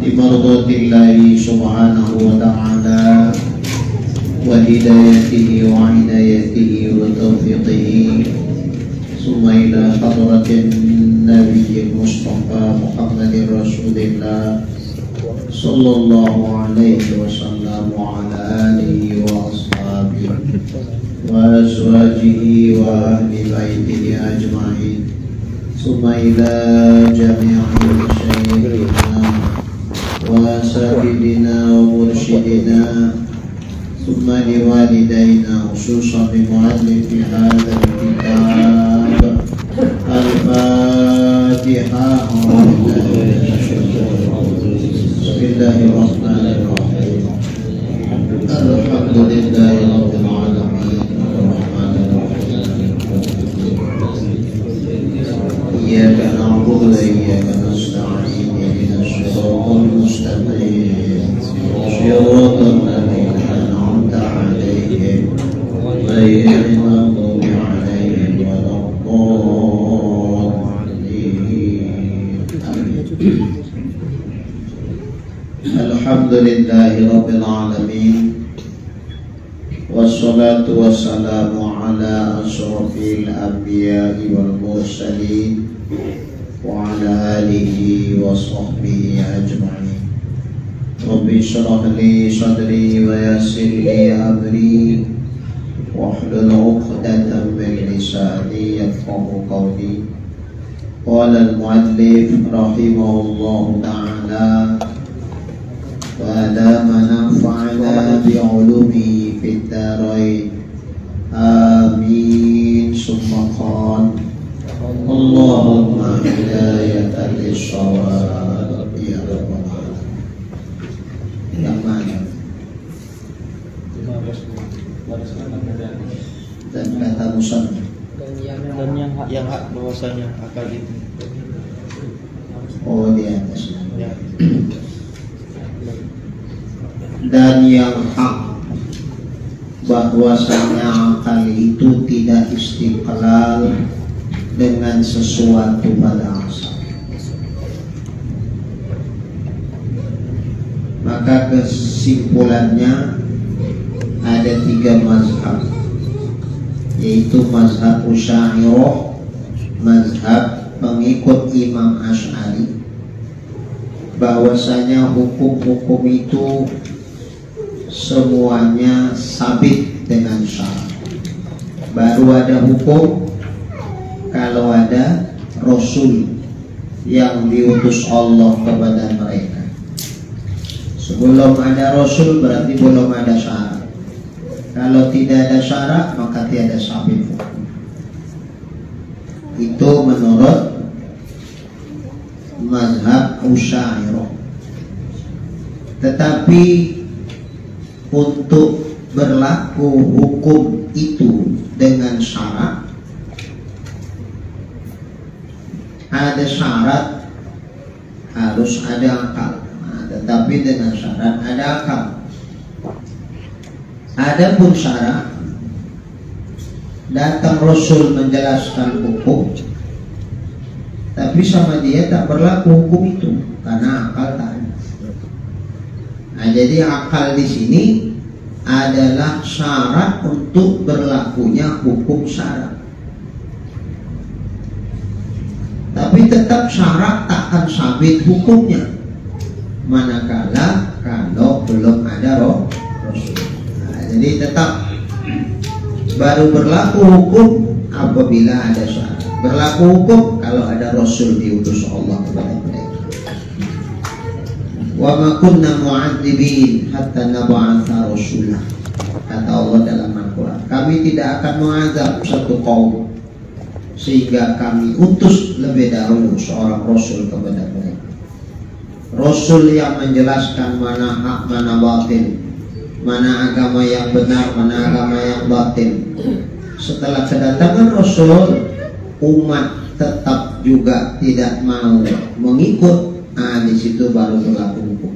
bimardatillahi subhanahu wa ta'ala wa hidayatihi wa hidayatihi wa taufiqihi summa ila hadratin nabiyil mustafa Muhammadir Rasulillah sallallahu alaihi wasallam wa ala alihi wa ashabihi wa azwajihi wa ahli baitihi ajma'in summa ila jami'i syaikina wa asatidina wa mursyidina summa liwalidayna khususan li muallifi hadzal kitab al-Fatihah. Bismillahirrahmanirrahim. Alhamdulillahi rabbil alamin. Iyyaka na'budu wa iyyaka nasta'in. Ihdinas siratal mustaqim. Shiratal ladzina an'amta 'alaihim ghairil maghdubi 'alaihim waladdallin. Alhamdulillahi rabbil alamin. Wassalatu wassalamu ala asyrafil anbiya'i wal mursalin wa ala alihi wa sahbihi ajma'in. Rabbi shrah li sadri wa yassir li amri wahlul 'uqdatam min lisani yafqahu qawli. Qala al-muallif rahimahullahu ta'ala wa la manfa'ana bi'ulumihi fid darain amin summa qala Allahumma hidayatan lis-shawab ya rabbal alamin. Yang mana? Dan kata musannif dan yang hak bahwasanya akal itu. Oh, di atas Ya. Dan yang hak bahwasanya akal itu tidak istiqlal dengan sesuatu pada asal. Maka kesimpulannya ada 3 mazhab, yaitu mazhab Asy'ariyah, mazhab pengikut Imam Asy'ari, bahwasanya hukum-hukum itu semuanya sabit dengan syarat. Baru ada hukum kalau ada Rasul yang diutus Allah kepada mereka. Sebelum ada Rasul berarti belum ada syarat. Kalau tidak ada syarat maka tiada sabit hukum. Itu menurut mazhab Asy'ariyah. Tetapi untuk berlaku hukum itu dengan syarat, ada syarat harus ada akal. Tetapi dengan syarat ada akal. Adapun syarat, datang Rasul menjelaskan hukum, tapi sama dia tak berlaku hukum itu karena akal tak ada. Nah, jadi akal di sini adalah syarat untuk berlakunya hukum syarat. Tapi tetap syarat takkan sabit hukumnya, manakala kalau belum ada Rasul. Nah, jadi tetap baru berlaku hukum apabila ada syarat. Berlaku hukum kalau ada Rasul diutus Allah kepada mereka. Wa ma kunna mu'adzibin hatta nab'atha rasulah. Kata Allah dalam Al-Quran, kami tidak akan mengazab satu kaum sehingga kami utus lebih dahulu seorang Rasul kepada mereka. Rasul yang menjelaskan mana hak, mana batin, mana agama yang benar, mana agama yang batin. Setelah kedatangan Rasul, umat tetap juga tidak mau mengikut. Nah, di situ baru berlaku hukum.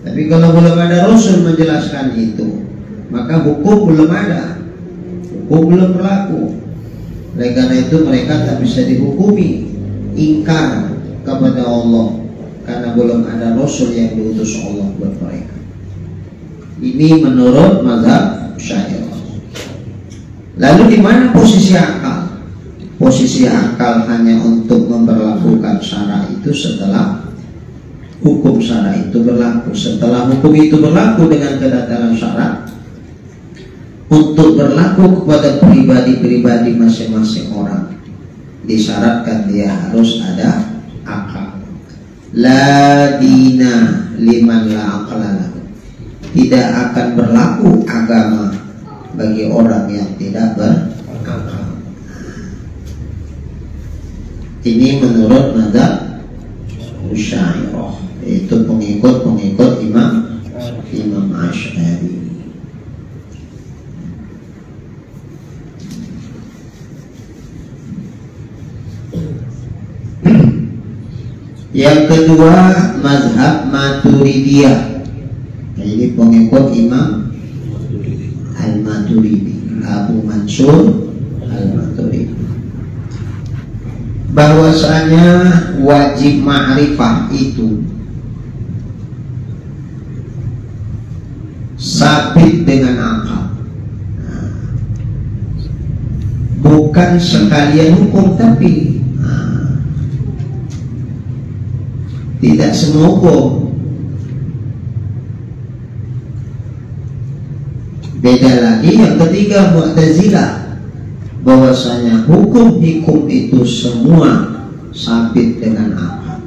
Tapi kalau belum ada Rasul menjelaskan itu, maka hukum belum ada, hukum belum berlaku. Oleh karena itu mereka tak bisa dihukumi, ingkar kepada Allah karena belum ada Rasul yang diutus Allah buat mereka. Ini menurut mazhab Syafi'i. Lalu di mana posisi akal? Posisi akal hanya untuk memberlakukan syara itu setelah hukum syara itu berlaku. Setelah hukum itu berlaku dengan kedatangan syarat, untuk berlaku kepada pribadi-pribadi masing-masing orang disyaratkan dia harus ada akal. La dina liman la aqla. Tidak akan berlaku agama bagi orang yang tidak berakal. Ini menurut mazhab Syafi'i, itu pengikut Imam Asy'ari. Yang kedua mazhab Maturidiyah. Nah, ini pengikut Imam Al-Maturidi, Abu Mansur Al-Maturidi. Bahwasanya wajib ma'rifah itu sabit dengan akal. Bukan sekalian hukum, tapi tidak semua hukum. Beda lagi yang ketiga Mu'tazilah, bahwasanya hukum itu semua sabit dengan akal.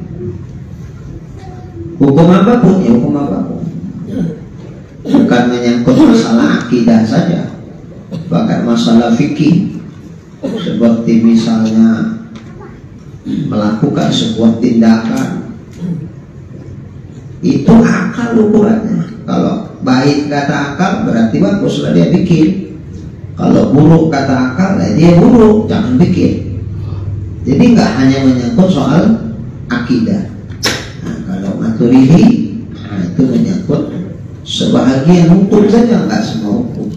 Hukum apapun, ya hukum apapun, bukan menyangkut masalah akidah saja, bahkan masalah fikih. Seperti misalnya melakukan sebuah tindakan, itu akal ukurannya. Kalau baik kata akal berarti baguslah dia bikin. Kalau buruk kata akal dia buruk, jangan bikin. Jadi nggak hanya menyangkut soal akidah. Nah, kalau Maturidi, itu menyangkut sebahagian hukum saja, nggak semua hukum.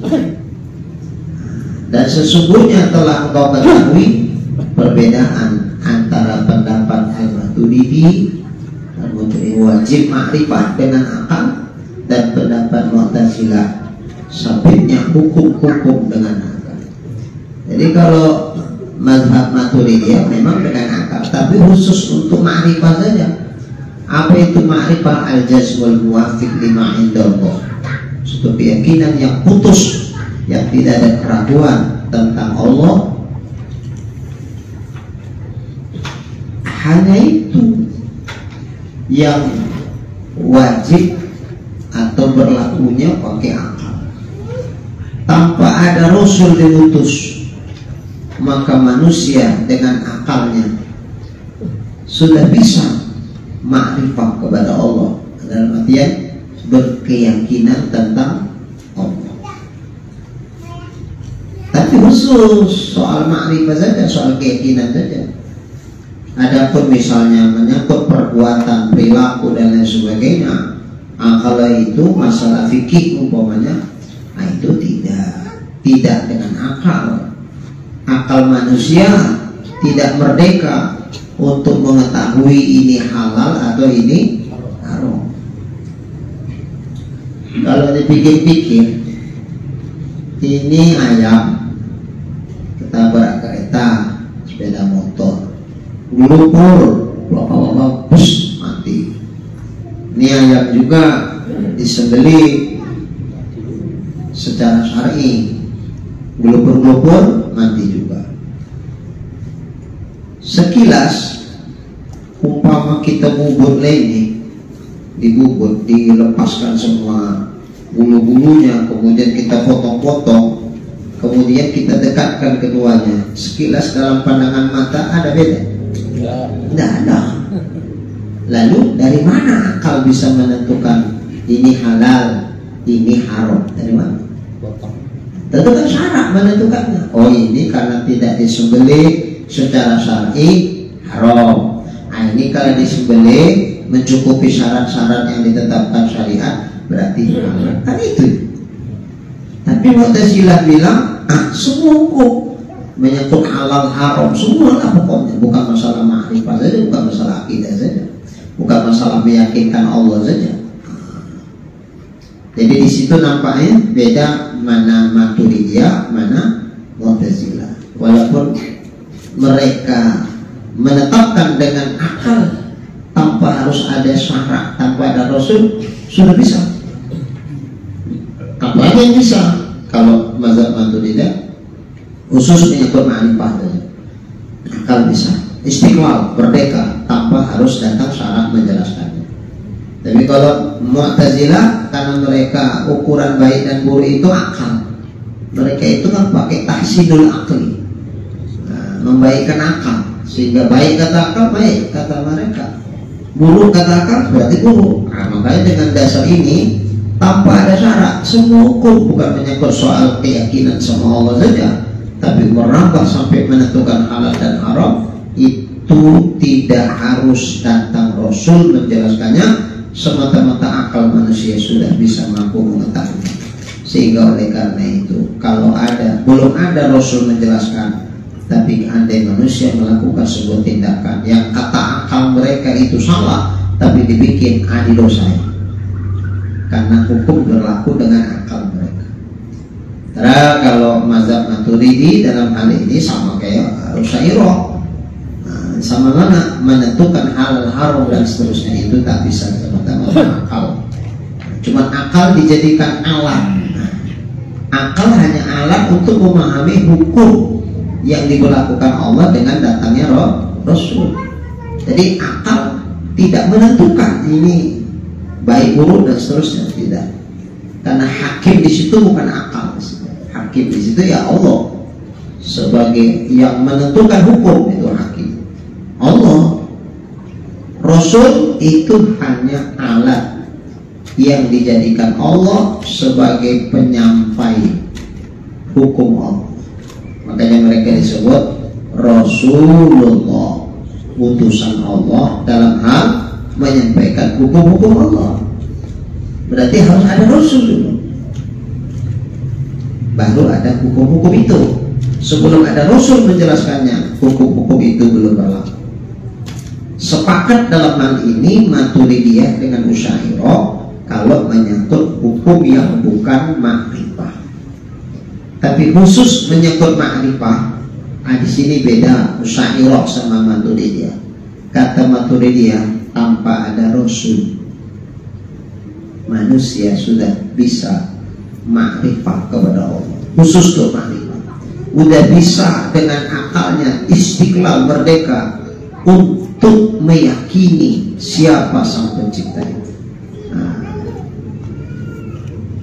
Dan sesungguhnya telah engkau ketahui perbedaan antara pendapat Al-Maturidi wajib makrifah dengan akal dan pendapat Mu'tazilah sabitnya hukum-hukum dengan akal. Jadi kalau mazhab Maturidiyah memang dengan akal, tapi khusus untuk makrifah saja. Apa itu makrifah? Al-jazmul muwafiq lima indallah, suatu keyakinan yang putus, yang tidak ada keraguan tentang Allah. Hanya itu yang wajib atau berlakunya pakai akal. Tanpa ada Rasul diutus, maka manusia dengan akalnya sudah bisa makrifah kepada Allah, dalam artian berkeyakinan tentang Allah. Tapi khusus soal makrifah saja, soal keyakinan saja. Adapun misalnya menyangkut perbuatan, perilaku dan lain sebagainya, kalau itu masalah fikih umpamanya, itu tidak dengan akal. Akal manusia tidak merdeka untuk mengetahui ini halal atau ini haram. Kalau dipikir-pikir, ini ayam ketabrak kereta, sepeda motor, gelupur, bus, mati. Ini ayam juga disembelih secara syar'i, gelupur-gelupur, mati juga. Sekilas umpama kita bubur ini, dibubur, dilepaskan semua bulu-bulunya, kemudian kita potong-potong, kemudian kita dekatkan keduanya, sekilas dalam pandangan mata ada beda? Tidak ada. Lalu dari mana akal bisa menentukan ini halal, ini haram? Dari mana? Tentu kan syarak menentukannya. Oh, ini karena tidak disembelih secara syar'i haram. Nah, ini kalau disembelih mencukupi syarat-syarat yang ditetapkan syariat berarti halal. Kan itu. Tapi Mu'tazilah bilang, semua hukum menyangkut halal haram semua lah pokoknya, bukan masalah makrifah saja, bukan masalah akidah saja, bukan masalah meyakinkan Allah saja. Jadi di situ nampaknya beda mana Maturidiyah, mana Mu'tazilah. Walaupun mereka menetapkan dengan akal tanpa harus ada syarat, tanpa ada Rasul, sudah bisa. Apa aja yang bisa. Kalau mazhab Maturidiyah khusus menyangkut ma'rifah saja, akal bisa. Istiqlal, merdeka, tanpa harus datang syarat menjelaskannya. Tapi kalau Mu'tazilah, karena mereka ukuran baik dan buruk itu akal, mereka itu kan pakai tahsinul akli, membaikkan akal, sehingga baik kata akal, baik kata mereka, buruk kata akal berarti buruk. Makanya dengan dasar ini, tanpa ada syarat, semua hukum bukan menyangkut soal keyakinan sama Allah saja, tapi merambah sampai menentukan halal dan haram, itu tidak harus datang Rasul menjelaskannya. Semata-mata akal manusia sudah bisa mampu mengetahui. Sehingga oleh karena itu, kalau belum ada Rasul menjelaskan, tapi andai manusia melakukan sebuah tindakan yang kata akal mereka itu salah, tapi dibikin adil dosa, karena hukum berlaku dengan akal mereka. Karena kalau mazhab Maturidi dalam hal ini sama kayak Asy'ariyah, sama mana menentukan halal haram dan seterusnya itu tak bisa semata-mata akal. Cuma akal dijadikan alat. Akal hanya alat untuk memahami hukum yang diberlakukan Allah dengan datangnya Rasul. Jadi akal tidak menentukan ini baik buruk dan seterusnya, tidak. Karena hakim di situ bukan akal. Hakim di situ ya Allah sebagai yang menentukan hukum, itu hakim. Allah. Rasul itu hanya alat yang dijadikan Allah sebagai penyampai hukum Allah. Makanya mereka disebut Rasulullah, utusan Allah dalam hal menyampaikan hukum-hukum Allah. Berarti harus ada Rasul dulu, baru ada hukum-hukum itu. Sebelum ada Rasul menjelaskannya, hukum-hukum itu belum berlaku. Sepakat dalam hal ini Maturidiyah dengan Asy'ariyah kalau menyangkut hukum yang bukan ma'rifah. Tapi khusus menyangkut ma'rifah, di sini beda Asy'ariyah sama Maturidiyah. Kata Maturidiyah, tanpa ada Rasul, manusia sudah bisa ma'rifah kepada Allah. Khusus untuk ma'rifah, udah bisa dengan akalnya istiqlal, merdeka untuk meyakini siapa sang pencipta itu.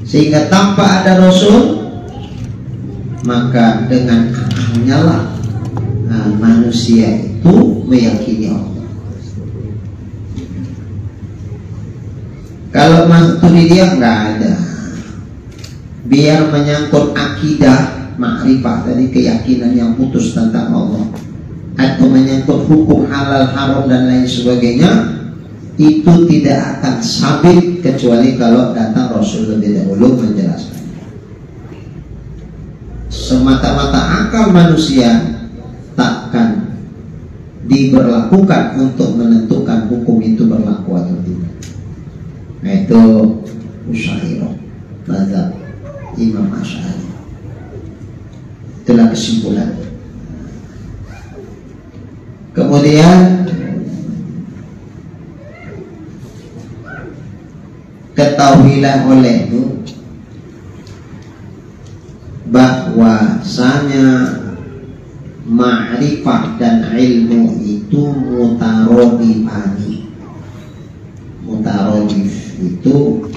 Sehingga tanpa ada Rasul, maka dengan akalnya lah manusia itu meyakini Allah. Kalau Maturidiyah nggak ada, biar menyangkut akidah ma'rifah tadi, keyakinan yang putus tentang Allah, atau menyangkut hukum halal haram dan lain sebagainya, itu tidak akan sabit kecuali kalau datang Rasul lebih dahulu menjelaskan. Semata-mata akal manusia takkan diberlakukan untuk menentukan hukum itu berlaku atau tidak. Nah itu Asy'ariyah, mazhab Imam Asy'ari. Itulah kesimpulan. Kemudian ketahuilah olehmu bahwasanya ma'rifah dan ilmu itu mutarodifani. Mutarodif itu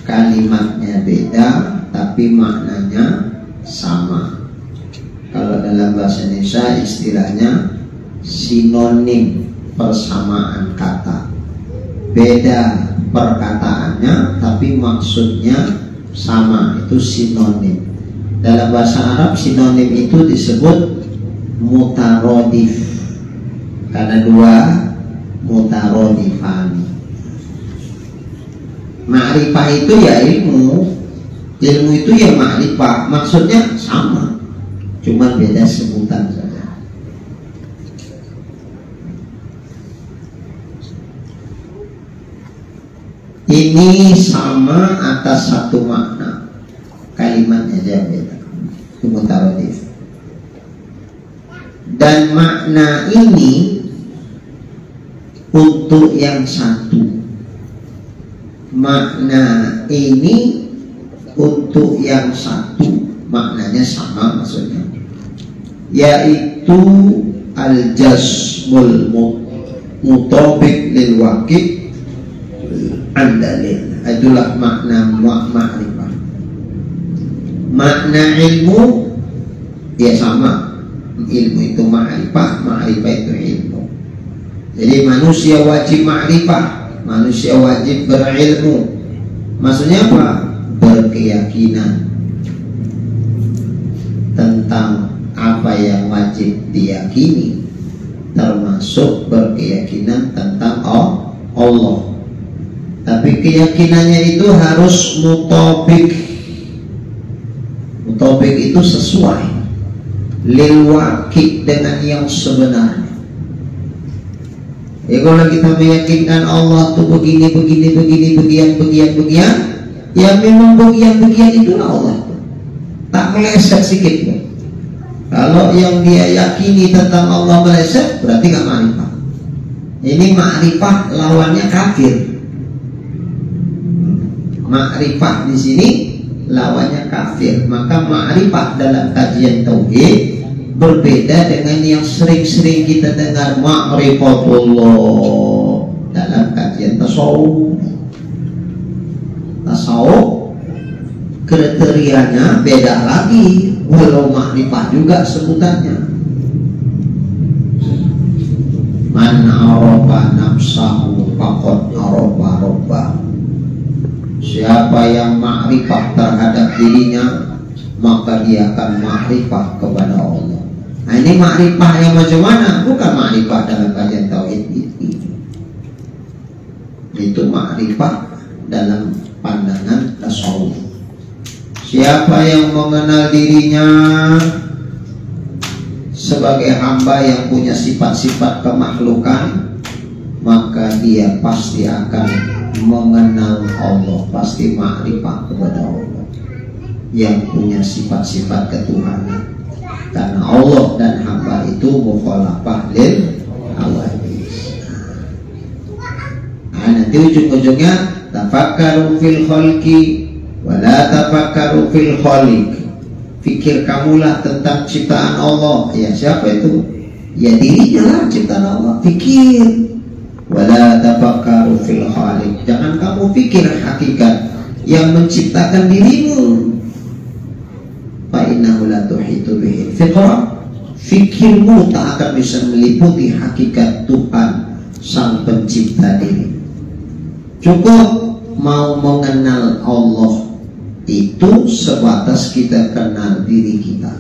kalimatnya beda tapi maknanya sama. Kalau dalam bahasa Indonesia istilahnya sinonim, persamaan kata. Beda perkataannya tapi maksudnya sama, itu sinonim. Dalam bahasa Arab sinonim itu disebut mutarodif, karena dua mutarodifani. Ma'rifah itu ya ilmu, ilmu itu ya ma'rifah, maksudnya sama, cuma beda sebutan saja. Ini sama atas satu makna, kalimatnya aja beda, itu mutaradif. Dan makna ini untuk yang satu, makna ini untuk yang satu, maknanya sama maksudnya, yaitu al-jazmul mutabiq lil waqi' andalil. Itulah makna ma'rifah. Makna ilmu ya sama, ilmu itu ma'rifah, ma'rifah itu ilmu. Jadi manusia wajib ma'rifah, manusia wajib berilmu. Maksudnya apa? Berkeyakinan tentang apa yang wajib diyakini, termasuk berkeyakinan tentang Allah. Tapi keyakinannya itu harus mutabik. Mutabik itu sesuai lil waqi' dengan yang sebenarnya. Ya kalau kita meyakinkan Allah tuh begini, bagian, ya memang bagian itulah Allah. Tak meleset sedikit. Kalau yang dia yakini tentang Allah meleset, berarti gak ma'rifah. Ini ma'rifah lawannya kafir. Ma'rifah di sini lawannya kafir. Maka ma'rifah dalam kajian tauhid berbeda dengan yang sering-sering kita dengar ma'rifatullah dalam kajian tasawuf. Tasawuf kriterianya beda lagi, walau ma'rifah juga sebutannya. Man arafa nafsahu faqad arafa rabbah. Siapa yang ma'rifah terhadap dirinya, maka dia akan ma'rifah kepada Allah. Nah, ini ma'rifah yang macam mana? Bukan ma'rifah dalam kajian tauhid itu ma'rifah dalam pandangan tasawuf. Siapa yang mengenal dirinya sebagai hamba yang punya sifat-sifat kemakhlukan, maka dia pasti akan mengenal Allah, pasti ma'rifah kepada Allah yang punya sifat-sifat ketuhanan. Karena Allah dan hamba itu mukhalafah lil hawadits. Nah, nanti ujung-ujungnya tafakkaru fil khalqi wa la tafakkaru fil khaliq. Fikir kamulah tentang ciptaan Allah. Ya siapa itu? Ya dirinya lah ciptaan Allah. Fikir. Wala tafakkaru fil khaliq. Jangan kamu pikir hakikat yang menciptakan dirimu. Fa innahu la tuhitu bihi fiqra. Fikirmu tak akan bisa meliputi hakikat Tuhan sang pencipta diri. Cukup mau mengenal Allah itu sebatas kita kenal diri kita.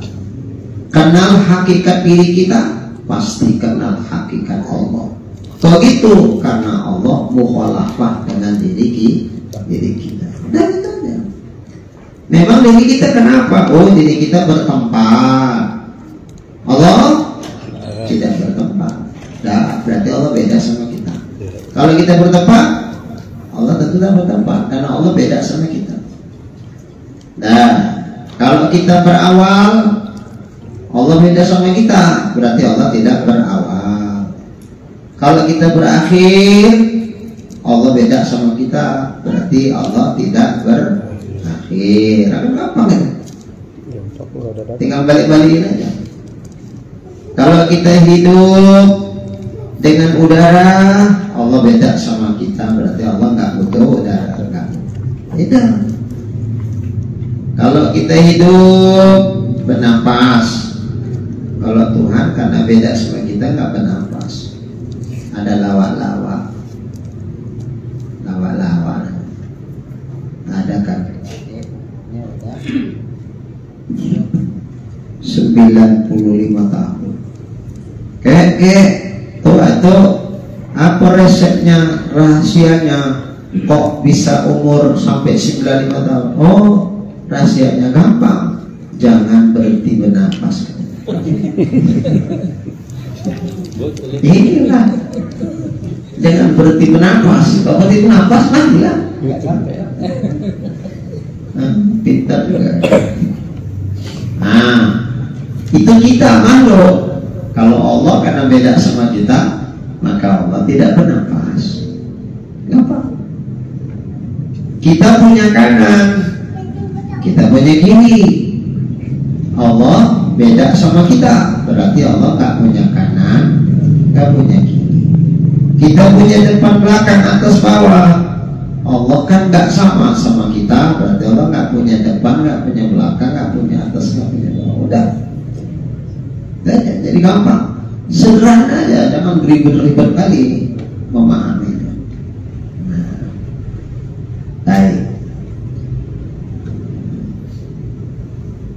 Kenal hakikat diri kita, pasti kenal hakikat Allah. Begitu karena Allah mukhalafah dengan diri kita. Dan itu aja. Memang diri kita kenapa? Oh, diri kita bertempat. Allah tidak bertempat. Nah, berarti Allah beda sama kita. Kalau kita bertempat, Allah tentu tidak bertempat karena Allah beda sama kita. Nah, kalau kita berawal, Allah beda sama kita, berarti Allah tidak berawal. Kalau kita berakhir, Allah beda sama kita, berarti Allah tidak berakhir. Ada gampang ya? Tinggal balik-balikin aja. Kalau kita hidup dengan udara, Allah beda sama kita, berarti Allah nggak butuh udara. Beda. Kalau kita hidup bernapas, kalau Tuhan karena beda sama kita nggak bernapas. Ada lawak-lawak, ada kan 95 tahun. Tuh atau apa resepnya, rahasianya kok bisa umur sampai 95 tahun? Oh, rahasianya gampang, jangan berhenti bernapas. Inilah. Jangan berhenti menafas. Kalau berhenti menafas mati lah. Nggak sampai ya. Pintar juga. Nah, itu kita makhluk. Kalau Allah karena beda sama kita, maka Allah tidak bernafas. Kenapa? Kita punya kanan, kita punya kiri. Allah beda sama kita, berarti Allah nggak punya kanan, nggak punya kiri. Kita punya depan, belakang, atas, bawah. Allah kan nggak sama kita, berarti Allah nggak punya depan, nggak punya belakang, nggak punya atas, nggak punya bawah. Udah, jadi gampang, sederhana aja, jangan ribet-ribet kali memahami. Baik.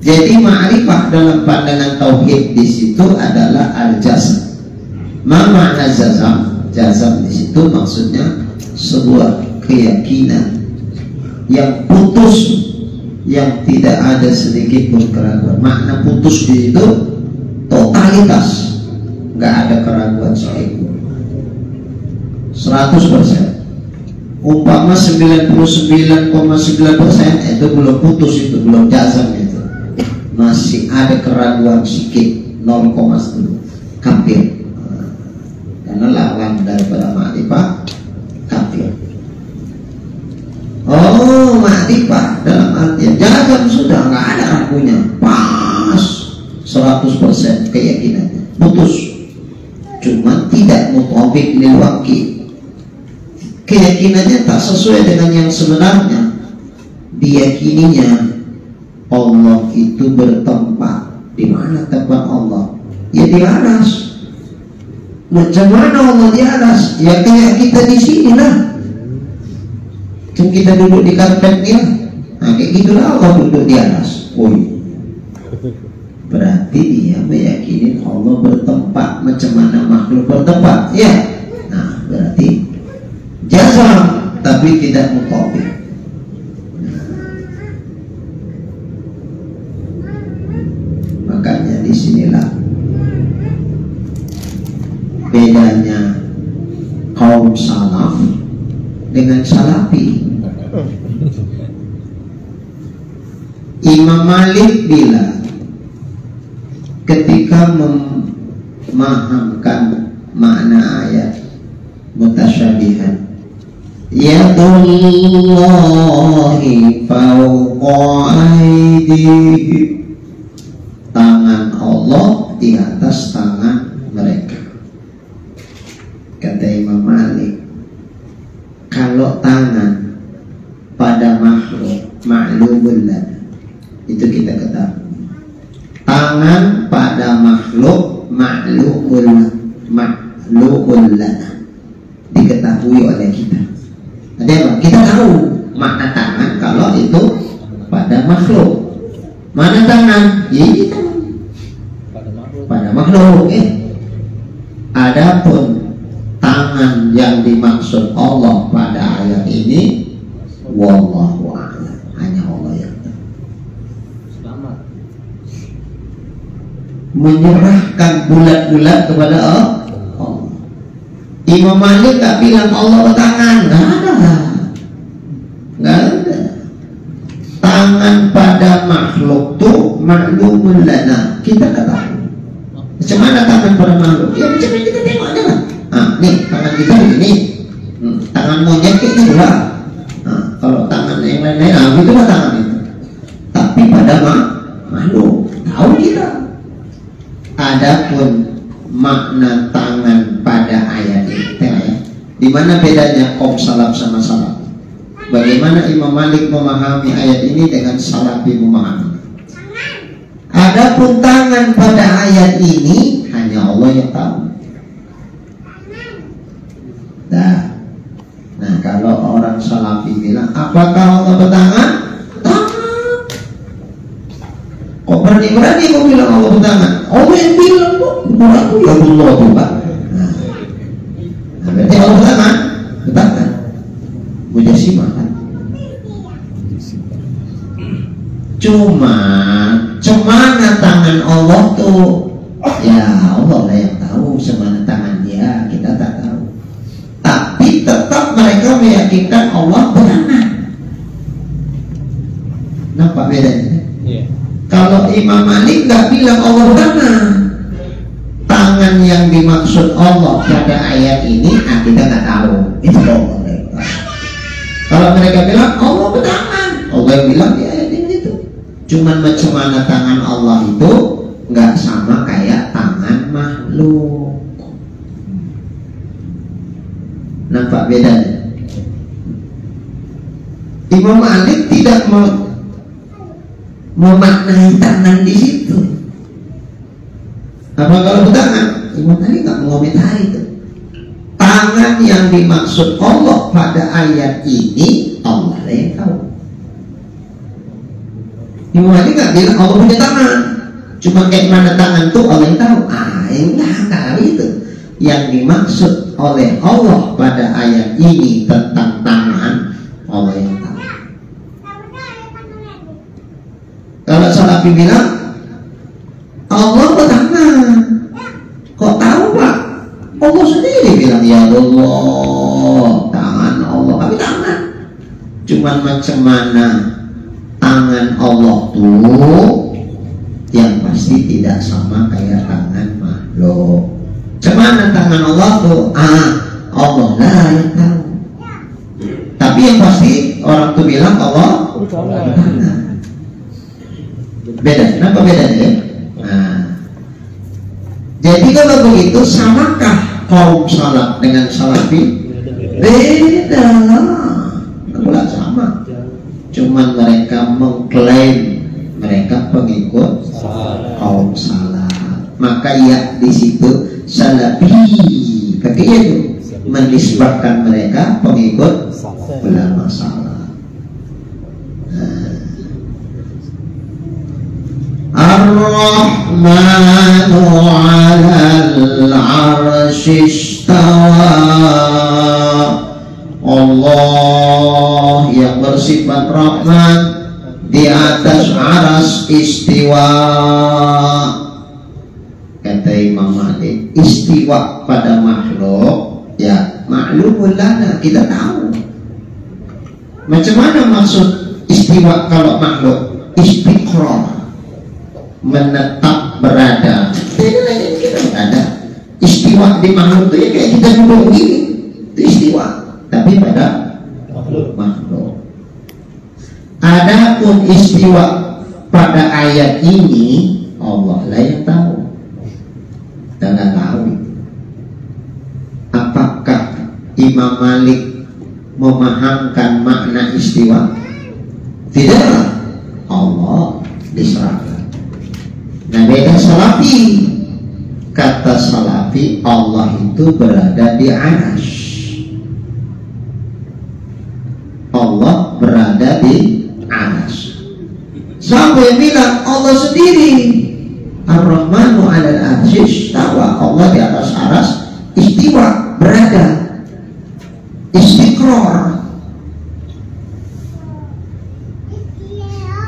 Jadi ma'rifah dalam pandangan tauhid di situ adalah al-jazm. Ma makna jazam? Jazam di situ maksudnya sebuah keyakinan yang putus, yang tidak ada sedikit pun keraguan. Makna putus di situ totalitas, nggak ada keraguan sedikit pun. 100%. Umpama 99,9% itu belum putus, itu belum jazam, itu masih ada keraguan sedikit 0,1 kafir. Karena lawan daripada ma'rifah kafir. Oh, ma'rifah dalam artian jazam sudah nggak ada ragunya, pas 100% keyakinannya, putus. Cuma tidak mutawabik lil waqi, keyakinannya tak sesuai dengan yang sebenarnya. Diyakininya Allah itu bertempat. Di mana tempat Allah? Ya di aras. Macam mana Allah di aras? Ya kayak kita di sini lah. Cuma kita duduk di karpetnya. Nah, kayak gitulah Allah duduk di aras. Oh iya. Berarti dia meyakini Allah bertempat. Macam mana makhluk bertempat? Ya. Nah, berarti jazam tapi tidak mutawabik. Makanya disinilah bedanya kaum salaf dengan salafi. Imam Malik bilang ketika memahamkan makna ayat mutasyabihan, yadullahi fawqa aydihim, tangan Allah di atas tangan mereka. Kata Imam Malik, kalau tangan pada makhluk ma'lumul lana, itu kita ketahui. Tangan pada makhluk ma'lumul lana, diketahui oleh kita. Ada apa? Kita tahu makna tangan kalau itu pada makhluk. Mana tangan? Ya ini tangan pada makhluk. Adapun tangan yang dimaksud Allah pada ayat ini, wallahu a'lam, hanya Allah yang tahu. Selamat. Menyerahkan bulat-bulat kepada Allah. Imam Malik tak bilang Allah bertangan, nggak ada, nggak ada. Tangan pada makhluk tuh maklumul lana, kita ketahui. Macam mana tangan pada makhluk? Ya macam mana kita tengok aja lah. Nih tangan kita begini, tangan monyet kayak gitu lah. Kalau tangan yang lain-lain, itu lah tangan itu. Tapi pada makhluk tahu kita. Adapun makna tangan pada ayat ini, ya. Di mana bedanya kaum salaf sama salaf? Bagaimana Imam Malik memahami ayat ini dengan salafi memahami? Adapun tangan pada ayat ini hanya Allah yang tahu. Nah, kalau orang salafi bilang, apakah Allah bertangan? Tangan. Kok berani-berani kau bilang Allah bertangan? Allah yang bilang kok, bukan aku, ya Allah tuh Pak. Nah, berarti Allah bertangan? Bertangan. Mujassimah kan? Cuma mana tangan Allah tuh Ya Allah lah yang tahu semana tangan dia, kita tak tahu. Tapi tetap mereka meyakinkan Allah bertangan. Nampak bedanya? Iya. Kalau Imam Malik nggak bilang Allah bertangan, tangan yang dimaksud Allah pada ayat ini, kita nggak tahu. Itu Allah. Kalau mereka bilang Allah bertangan, Allah yang bilang di ayat ini itu. Cuman macam mana tangan Allah itu nggak sama kayak tangan makhluk. Nampak bedanya? Imam Malik tidak memaknai tangan di situ. Apa kalau bertangan? Imam Malik nggak mengomentari itu. Tangan yang dimaksud Allah pada ayat ini Allah yang tahu. Imam Malik nggak bilang Allah punya tangan. Cuma kayak mana tangan tuh Allah yang tahu. Enggak itu. Yang dimaksud oleh Allah pada ayat ini tentang tangan Allah yang tahu. Kalau Salafi bilang Allah bertangan, kok tahu Pak? Allah sendiri bilang ya Allah, tangan Allah, tapi tangan. Cuman macam mana tangan Allah tuh yang pasti tidak sama kayak tangan makhluk. Cuman tangan Allah tuh Allah lah yang tahu. Tapi yang pasti orang tuh bilang Allah tangan. Beda, kenapa bedanya ya? Jadi kalau begitu samakah kaum salaf dengan salafi? Beda lah, enggak sama. Cuman mereka mengklaim mereka pengikut kaum salaf. Maka ya di situ salafi, kakinya itu menisbahkan mereka pengikut ulama salaf. Ar-Rahmanu 'alal 'arsy istawa. Allah yang bersifat Rahman di atas aras istiwa. Kata Imam Malik, istiwa pada makhluk ya maklumul lana, kita tahu. Macam mana maksud istiwa kalau makhluk? Istiqrar, menetap berada. Kita berada. Istiwa di makhluk itu ya kayak kita duduk begini, itu istiwa. Tapi pada makhluk. Adapun istiwa pada ayat ini Allah lah yang tahu. Kita nggak tahu. Apakah Imam Malik memahamkan makna istiwa? Tidak. Allah diserahkan. Nah beda salafi. Kata salafi Allah itu berada di arsy. Allah berada di arsy. Siapa yang bilang? Allah sendiri. Ar-Rahmanu 'alal 'arsy istawa. Allah di atas aras istiwa, berada, istiqrar.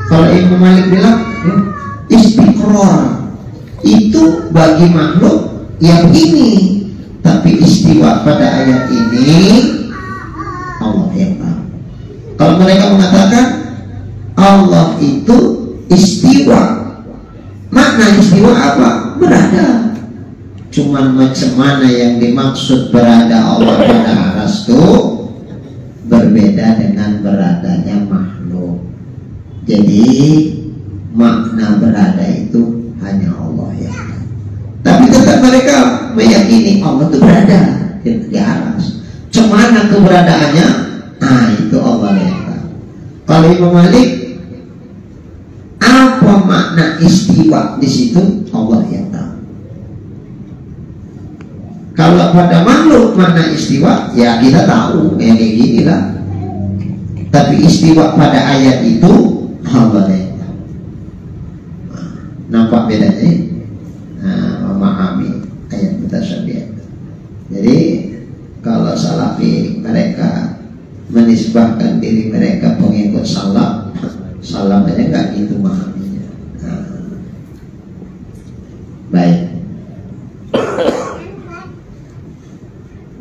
Kalau Imam Malik bilang istiqrar itu bagi makhluk yang ini, tapi istiwa pada ayat ini Allah yang tahu. Kalau mereka mengatakan Allah itu istiwa, makna istiwa apa? Berada. Cuman macam mana yang dimaksud berada Allah pada aras itu berbeda dengan beradanya makhluk. Jadi makna berada itu hanya Allah yang tahu. Tapi tetap mereka meyakini Allah itu berada di aras. Cuman keberadaannya, itu Allah yang tahu. Kalau Imam Malik, apa makna istiwa di situ? Allah yang tahu. Kalau pada makhluk makna istiwa, ya kita tahu kayak gini lah. Tapi istiwa pada ayat itu Allah yang tahu. Nampak bedanya? Memahami ayat mutasyabihat. Jadi kalau salafi mereka menisbahkan diri mereka pengikut salaf, salaf aja nggak gitu memahaminya. Baik.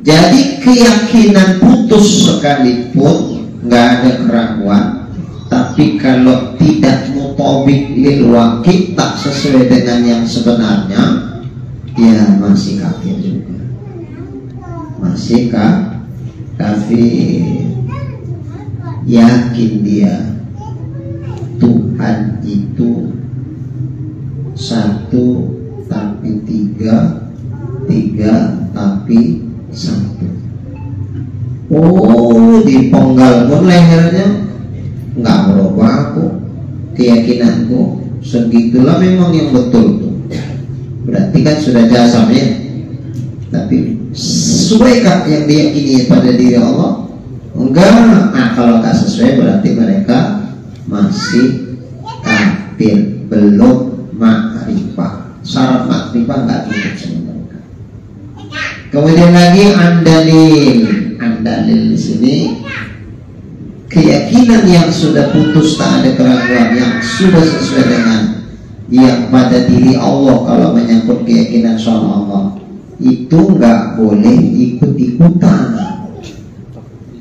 Jadi keyakinan putus sekalipun nggak ada keraguan, tapi kalau tidak mutabik lil waqi, tak sesuai dengan yang sebenarnya, ya masih kafir juga, masih kafir. Yakin dia Tuhan itu satu tapi tiga, tiga tapi satu. Oh, dipenggal pun lehernya nggak berubah aku, keyakinanku segitulah memang yang betul tuh. Berarti kan sudah jazam ya. Tapi sesuaikah yang diyakini pada diri Allah? Enggak. Nah, kalau nggak sesuai berarti mereka masih kafir, belum ma'rifah. Syarat ma'rifah nggak cukup sama mereka. Kemudian lagi andalil di sini keyakinan yang sudah putus, tak ada keraguan, yang sudah sesuai dengan yang pada diri Allah. Kalau menyangkut keyakinan soal Allah itu nggak boleh ikut-ikutan,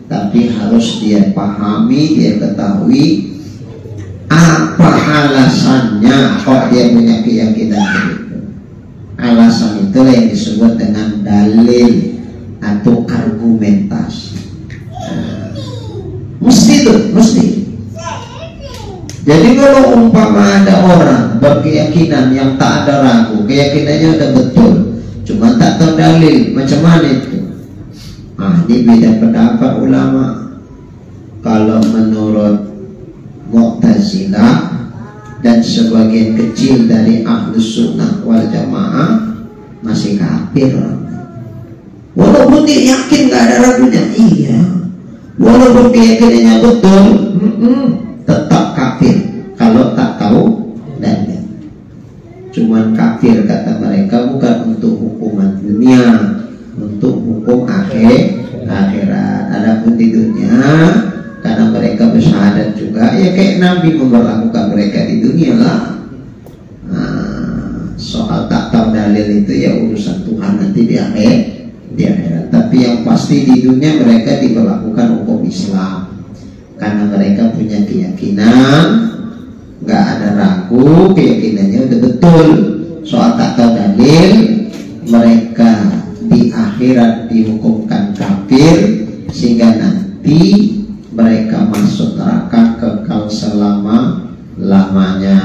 tapi harus dia pahami, dia ketahui apa alasannya kok dia punya keyakinan begitu. Alasan itulah yang disebut dengan dalil atau argumentasi. Mesti itu, mesti. Jadi kalau umpama ada orang berkeyakinan yang tak ada ragu, keyakinannya udah betul, cuma tak tahu dalil, macam mana itu? Ini beda pendapat ulama. Kalau menurut Mu'tazilah dan sebagian kecil dari Ahlus Sunnah wal Jamaah masih kafir. Walaupun dia yakin gak ada ragunya, iya. Walaupun keyakinannya betul, tetap kafir kalau tak tahu dalil. Cuman kafir kata mereka bukan untuk hukuman dunia, untuk hukum akhirat. Adapun di dunia, karena mereka bersyahadat juga, ya kayak Nabi memperlakukan mereka di dunia lah. Soal tak tahu dalil itu ya urusan Tuhan nanti di akhirat. Tapi yang pasti di dunia mereka diberlakukan hukum Islam, karena mereka punya keyakinan, nggak ada ragu, keyakinannya udah betul. Soal tak tahu dalil, mereka di akhirat dihukumkan kafir, sehingga nanti mereka masuk neraka kekal selama-lamanya.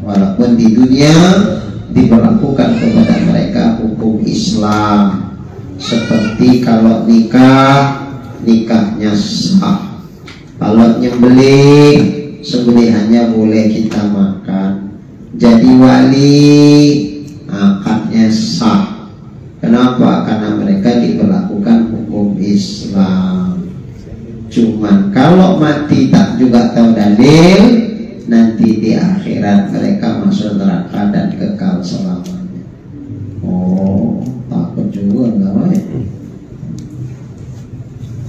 Walaupun di dunia diberlakukan kepada mereka hukum Islam, seperti kalau nikahnya sah, kalau nyembelih, sembelihannya boleh kita makan, jadi wali, akadnya sah. Kenapa? Karena mereka diberlakukan hukum Islam. Cuman kalau mati tak juga tahu dalil, nanti di akhirat mereka masuk neraka dan kekal selamanya. Oh, takut juga enggak baik.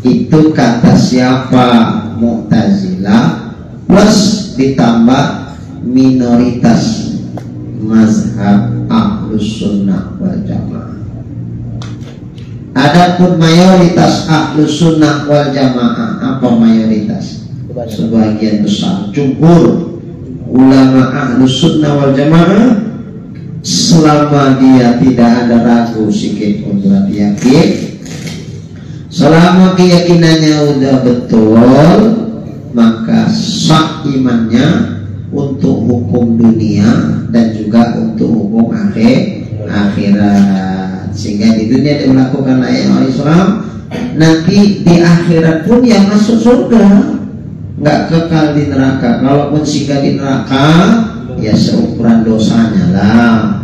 Itu kata siapa? Mu'tazilah plus ditambah minoritas mazhab Ahlus Sunnah wal Jamaah. Adapun mayoritas Ahlus Sunnah wal Jamaah, apa mayoritas? Sebagian besar jumhur ulama Ahlus Sunnah wal Jamaah, selama dia tidak ada ragu sikit pun berarti yakin, selama keyakinannya udah betul, maka sah imannya untuk hukum dunia dan juga untuk hukum akhirat. Sehingga di dunia dia melakukan la ilaha illallah, nanti di akhirat pun yang masuk surga, nggak kekal di neraka. Kalaupun singgah di neraka, ya seukuran dosanya lah.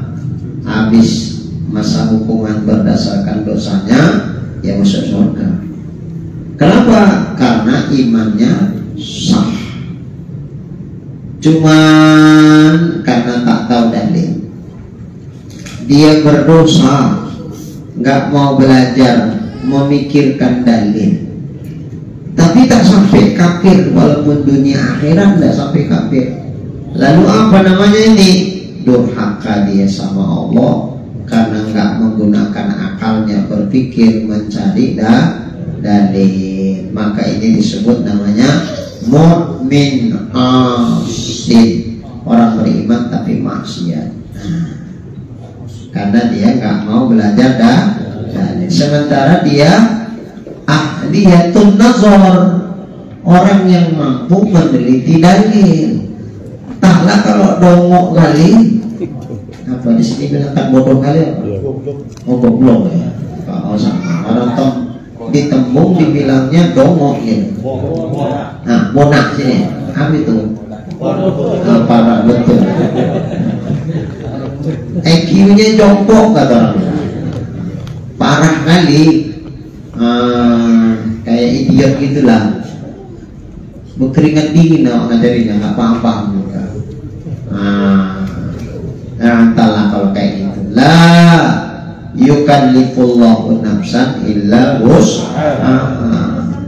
Habis masa hukuman berdasarkan dosanya, ya masuk surga. Kenapa? Karena imannya sah. Cuman karena tak tahu dalil, dia berdosa, nggak mau belajar, memikirkan dalil, tapi tak sampai kafir. Walaupun dunia akhirat tidak sampai kafir. Lalu apa namanya ini? Durhaka dia sama Allah karena nggak menggunakan akalnya berpikir mencari dalil, maka ini disebut namanya mukmin asin, orang beriman tapi maksiat. Karena dia nggak mau belajar dalil, sementara dia ahliyatun nazar, orang yang mampu meneliti dalil. Taklah kalau dongok kali, apa di sini bilang tak bodoh kali apa? Oh goblok ya. Kalau sama orang tom ditembung dibilangnya dongok ya. Nah, bonak sini. Apa itu? Parah betul. IQ-nya jongkok kata orang. Parah kali. Kayak idiot gitulah. Berkeringat dingin orang ngajarinya, nggak paham juga. Entahlah kalau kayak gitu. La yukallifullahu nafsan illa wus'aha.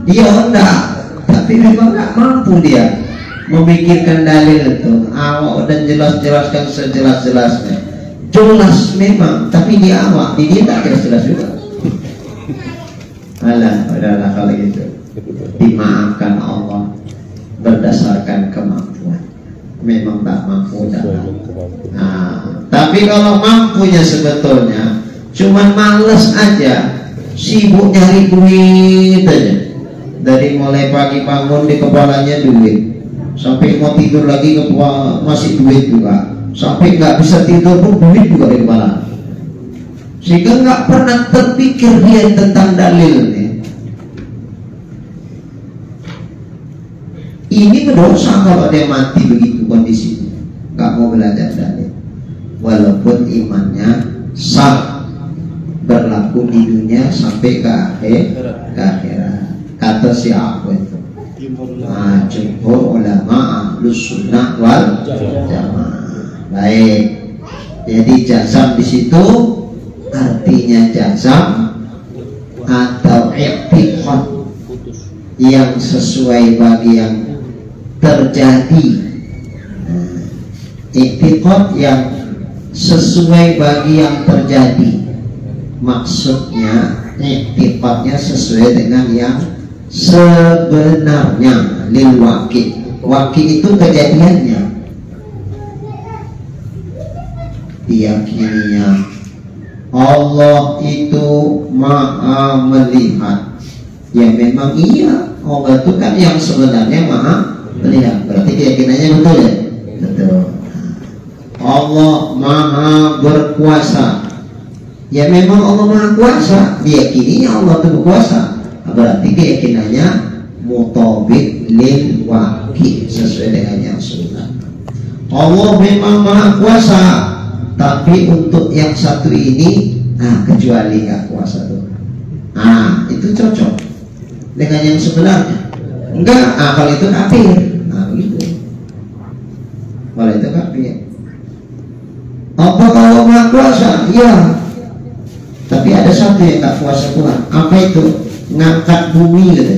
Dia enggak, tapi memang nggak mampu dia memikirkan dalil itu. Awak udah jelaskan sejelas-jelasnya. Jelas memang, tapi dia awak, dia tak jelas juga. Udahlah kalau gitu. Dimaafkan Allah berdasarkan kemampuan. Memang tak mampu tapi kalau mampunya sebetulnya cuman males aja, sibuk nyari duit aja. Dari mulai pagi bangun di kepalanya duit, sampai mau tidur lagi masih duit juga, sampai nggak bisa tidur pun duit juga di kepala, sehingga nggak pernah terpikir dia tentang dalil nih. Ini berdosa kalau dia mati begitu kondisinya, nggak mau belajar dalil, walaupun imannya sah, berlaku di dunia sampai ke akhirat. Kata siapa itu? Jumhur ulama ahlus sunnah wal jamaah. Baik, jadi jazam di situ artinya jazam atau i'tiqad yang sesuai bagi yang terjadi. I'tiqad yang sesuai bagi yang terjadi, maksudnya i'tiqadnya sesuai dengan yang sebenarnya. Lil waqi, waqi itu kejadiannya, diyakininya Allah itu maha melihat. Ya memang iya, Allah itu kan yang sebenarnya maha melihat. Berarti keyakinannya betul ya? Betul. Allah maha berkuasa. Ya memang Allah maha kuasa, diyakininya Allah itu berkuasa. Berarti keyakinannya mutabik lil waqi, sesuai dengan yang sunnah. Allah memang maha kuasa, tapi untuk yang satu ini kecuali nggak kuasa tuh. Itu cocok dengan yang sebenarnya. Enggak, kalau itu kafir. Begitu. Kalau itu kafir. Apa kalau maha kuasa? Iya. Tapi ada satu yang nggak kuasa Tuhan. Apa itu? Ngangkat bumi gitu.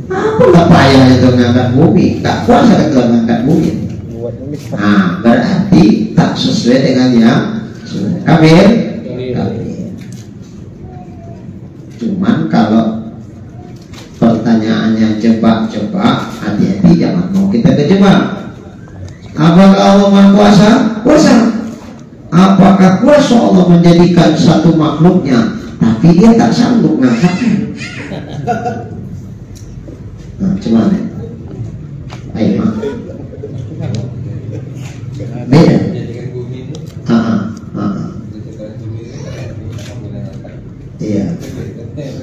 Apa nggak payah itu ngangkat bumi? Nggak kuasa kan Tuhan ngangkat bumi. Berarti tak sesuai dengan yang kafir. Cuman kalau pertanyaannya jebak-jebak, hati-hati jangan mau kita kejebak. Apakah Allah maha kuasa? Kuasa. Apakah kuasa Allah menjadikan satu makhluknya tapi dia tak sanggup ngangkatnya? Cuman ayo beda.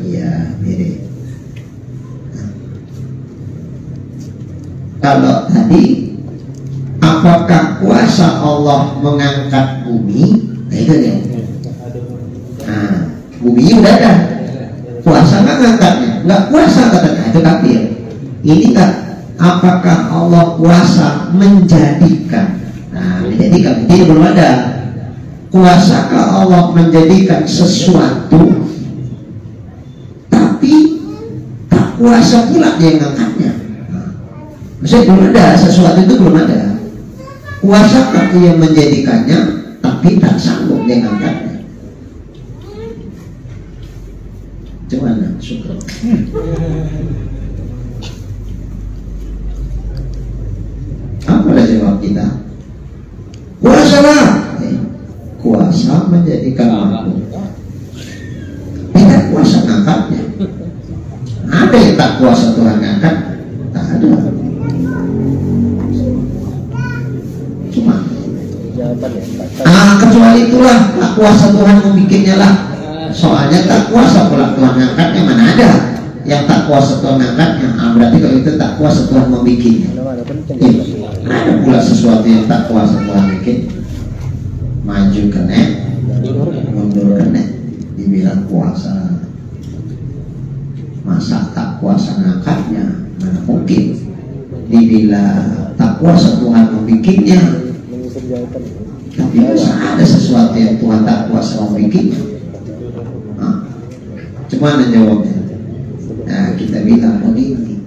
Iya mirip. Kalau tadi apakah kuasa Allah mengangkat bumi? Itu dia. Bumi udah ada, kuasa nggak ngangkatnya? Nggak kuasa katanya, itu kafir. Ini kan apakah Allah kuasa menjadikan? Menjadikan ini belum ada. Kuasakah Allah menjadikan sesuatu tapi tak kuasa pula dia ngangkatnya? Maksudnya belum ada, sesuatu itu belum ada. Kuasakah dia menjadikannya tapi tak sanggup dia ngangkatnya. Gimana? Syukur. Apa jawab kita? Kuasa lah. Kuasa menjadikan mampu. Tidak kuasa ngangkatnya. Ada yang tak kuasa Tuhan ngangkat? Tak ada. Cuma kecuali itulah tak kuasa Tuhan membikinnya lah. Soalnya tak kuasa pula Tuhan ngangkatnya, mana ada yang tak kuasa Tuhan ngangkatnya. Berarti kalau itu tak kuasa Tuhan membikinnya. Ada pula sesuatu yang tak kuasa Tuhan bikin. Maju kena, mundur kena, dibilang kuasa. Masa tak kuasa ngangkatnya, mana mungkin. Dibilang tak kuasa Tuhan membikinnya. Tapi masa ada sesuatu yang Tuhan tak kuasa membikinnya? Cuma jawabnya. Nah, kita bilang begini,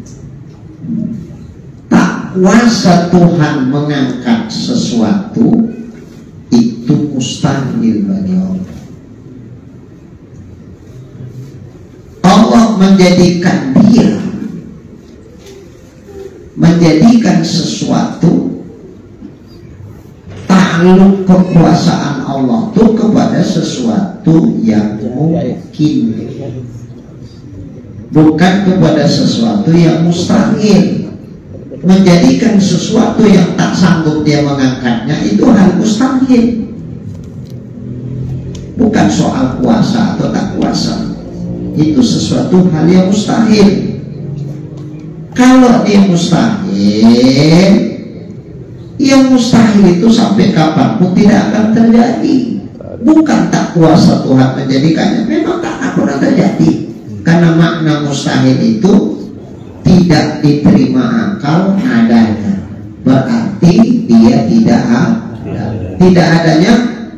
tak kuasa Tuhan mengangkat sesuatu itu mustahil bagi Allah. Allah menjadikan sesuatu takluk kekuasaan Allah itu kepada sesuatu yang mungkin, bukan kepada sesuatu yang mustahil. Menjadikan sesuatu yang tak sanggup dia mengangkatnya itu hal mustahil. Bukan soal kuasa atau tak kuasa, itu sesuatu hal yang mustahil. Kalau dia mustahil, yang mustahil itu sampai kapanpun tidak akan terjadi. Bukan tak kuasa Tuhan menjadikannya, memang tak akan pernah terjadi. Karena makna mustahil itu tidak diterima akal adanya, berarti dia tidak ada. Tidak adanya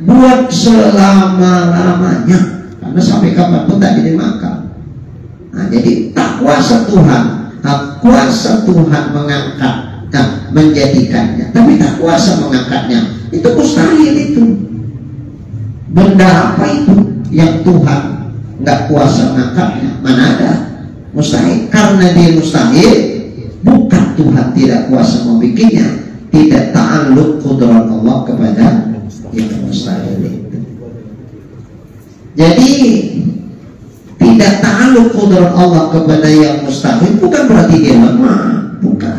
buat selama-lamanya, karena sampai kapanpun tak diterima akal. Nah, jadi tak kuasa Tuhan, tak kuasa Tuhan mengangkat, menjadikannya, tapi tak kuasa mengangkatnya. Itu mustahil itu. Benda apa itu yang Tuhan nggak kuasa mengangkatnya? Mana ada? Mustahil. Karena dia mustahil, bukan Tuhan tidak kuasa membikinnya. Tidak ta'alluq qudrat Allah kepada yang mustahil itu. Jadi tidak ta'alluq qudrat Allah kepada yang mustahil bukan berarti dia lemah, bukan.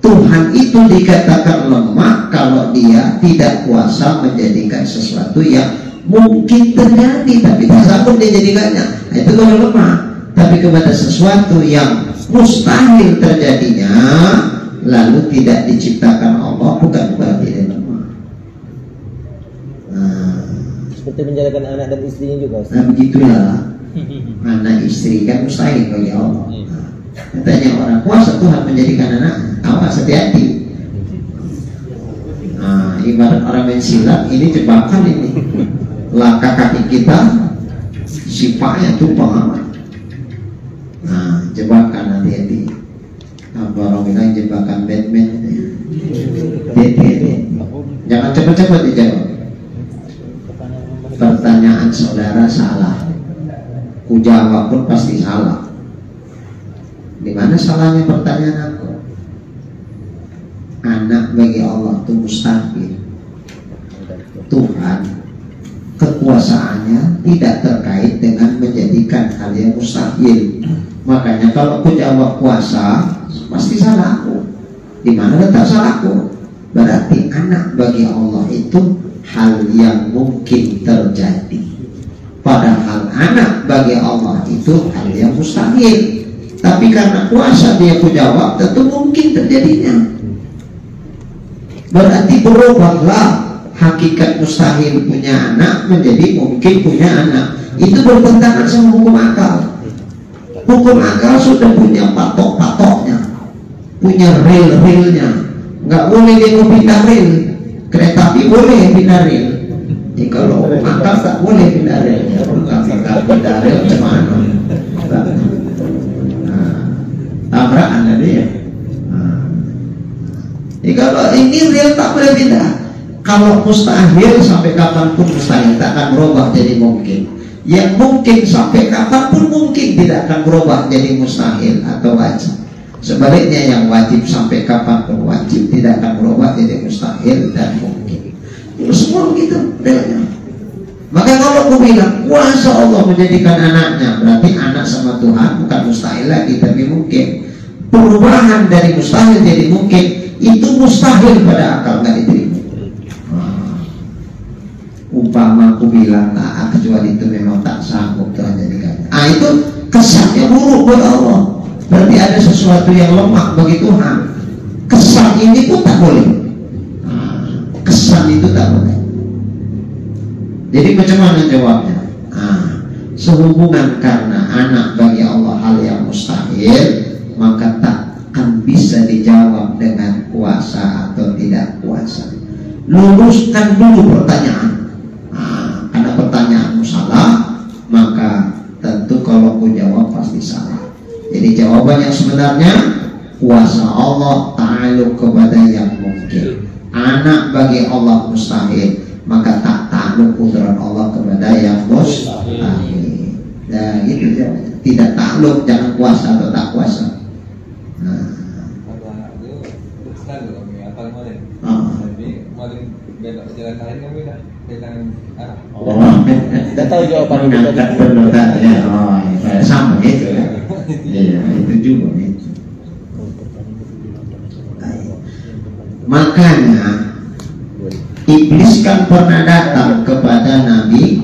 Tuhan itu dikatakan lemah kalau dia tidak kuasa menjadikan sesuatu yang mungkin terjadi tapi tak sanggup dia jadikannya. Nah, itu kalau lemah. Tapi kepada sesuatu yang mustahil terjadinya lalu tidak diciptakan Allah, bukan berarti dia lemah. Seperti menjadikan anak dan istrinya juga. Nah begitulah. Anak istri kan mustahil bagi Allah. Katanya orang kuasa Tuhan menjadikan anak, awas hati-hati. Ibarat orang main silat, ini jebakan ini. Langkah kaki kita sifatnya tumpang amat. Jebakan hati-hati. Apa orang bilang jebakan Batman? Jangan cepat-cepat dijawab. Pertanyaan saudara salah, ku jawab pun pasti salah. Di mana salahnya pertanyaan aku? Anak bagi Allah itu mustahil. Tuhan kekuasaannya tidak terkait dengan menjadikan hal yang mustahil. Makanya kalau aku jawab kuasa, pasti salah aku. Di mana letak salahku? Berarti anak bagi Allah itu hal yang mungkin terjadi. Padahal anak bagi Allah itu hal yang mustahil. Tapi karena kuasa dia aku jawab, tentu mungkin terjadinya. Berarti berubahlah hakikat mustahil punya anak menjadi mungkin punya anak. Itu bertentangan sama hukum akal. Hukum akal sudah punya patok-patoknya, punya rel-relnya. Nggak boleh dia mau pindah rel. Kereta api boleh pindah rel. Jadi kalau hukum akal tak boleh pindah rel. Nggak pindah rel gimana? Tabrakan tadi ya. Jadi kalau ini rel tak boleh pindah. Kalau mustahil sampai kapanpun mustahil, tak akan berubah jadi mungkin. Yang mungkin sampai kapanpun mungkin tidak akan berubah jadi mustahil atau wajib. Sebaliknya yang wajib sampai kapanpun wajib, tidak akan berubah jadi mustahil dan mungkin. Itu semua begitu adanya. Maka kalau aku bilang kuasa Allah menjadikan anaknya, berarti anak sama Tuhan bukan mustahil lagi, tapi mungkin. Perubahan dari mustahil jadi mungkin itu mustahil pada akal, nggak diterima. Umpama aku bilang kecuali itu memang tak sanggup Tuhan jadikan. Itu kesannya buruk buat Allah. Berarti ada sesuatu yang lemah bagi Tuhan. Kesan ini pun tak boleh. Kesan itu tak boleh. Jadi macam mana jawabnya? Sehubungan karena anak bagi Allah hal yang mustahil, maka tak akan bisa dijawab dengan kuasa atau tidak kuasa. Luruskan dulu pertanyaan. Karena pertanyaanmu salah, maka tentu kalau aku jawab pasti salah. Jadi jawaban yang sebenarnya kuasa Allah ta'aluk kepada yang mungkin. Anak bagi Allah mustahil, maka tak ta'aluk kudrat Allah kepada yang mustahil. Nah itu jawabannya. Tidak ta'aluk, jangan kuasa atau tak kuasa. Dah tahu jawaban itu tadi. Sama itu ya. Iya, itu juga itu. Makanya iblis kan pernah datang kepada Nabi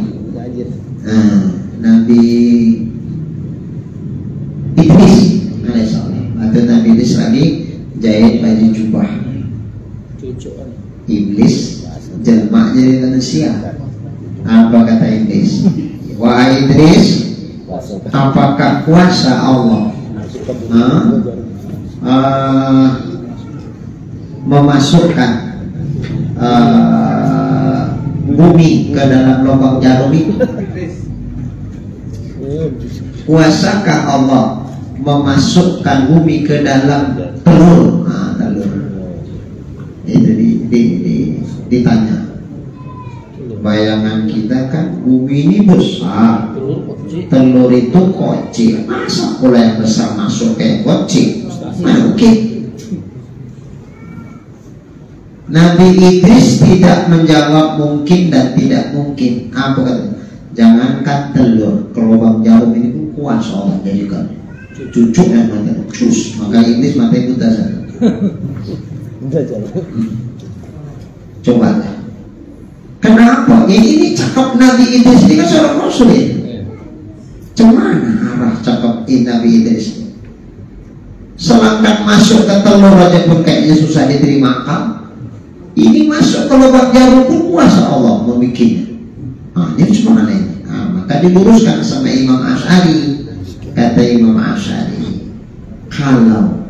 Idris alaihissalam. Atau Nabi Idris lagi jahit baju jubah. Iblis jelma jadi manusia. Apa kata Idris? Wahai Idris, apakah kuasa Allah memasukkan bumi ke dalam lubang jarum itu? Kuasakah Allah memasukkan bumi ke dalam telur? Telur itu ditanya. Bayangan kita kan bumi ini besar, telur itu kecil. Masa pula yang besar masuk kayak kecil? Mungkin. Nabi Idris tidak menjawab mungkin dan tidak mungkin. Apa kata? Jangankan telur, ke lubang jarum ini pun kuasa Allah jadikan. Cucuk yang mati, cus. Maka Idris mati buta saja. Coba. Kenapa? Ini cakap Nabi Idris ini kan seorang Rasul ya. Cemana arah cakap Nabi Idris? Selangkah masuk ke telur aja pun kayaknya susah diterima akal. Ini masuk ke lubang jarum pun kuasa Allah membikinnya. Ini cuma aneh. Maka diluruskan sama Imam Asy'ari. Kata Imam Asy'ari, kalau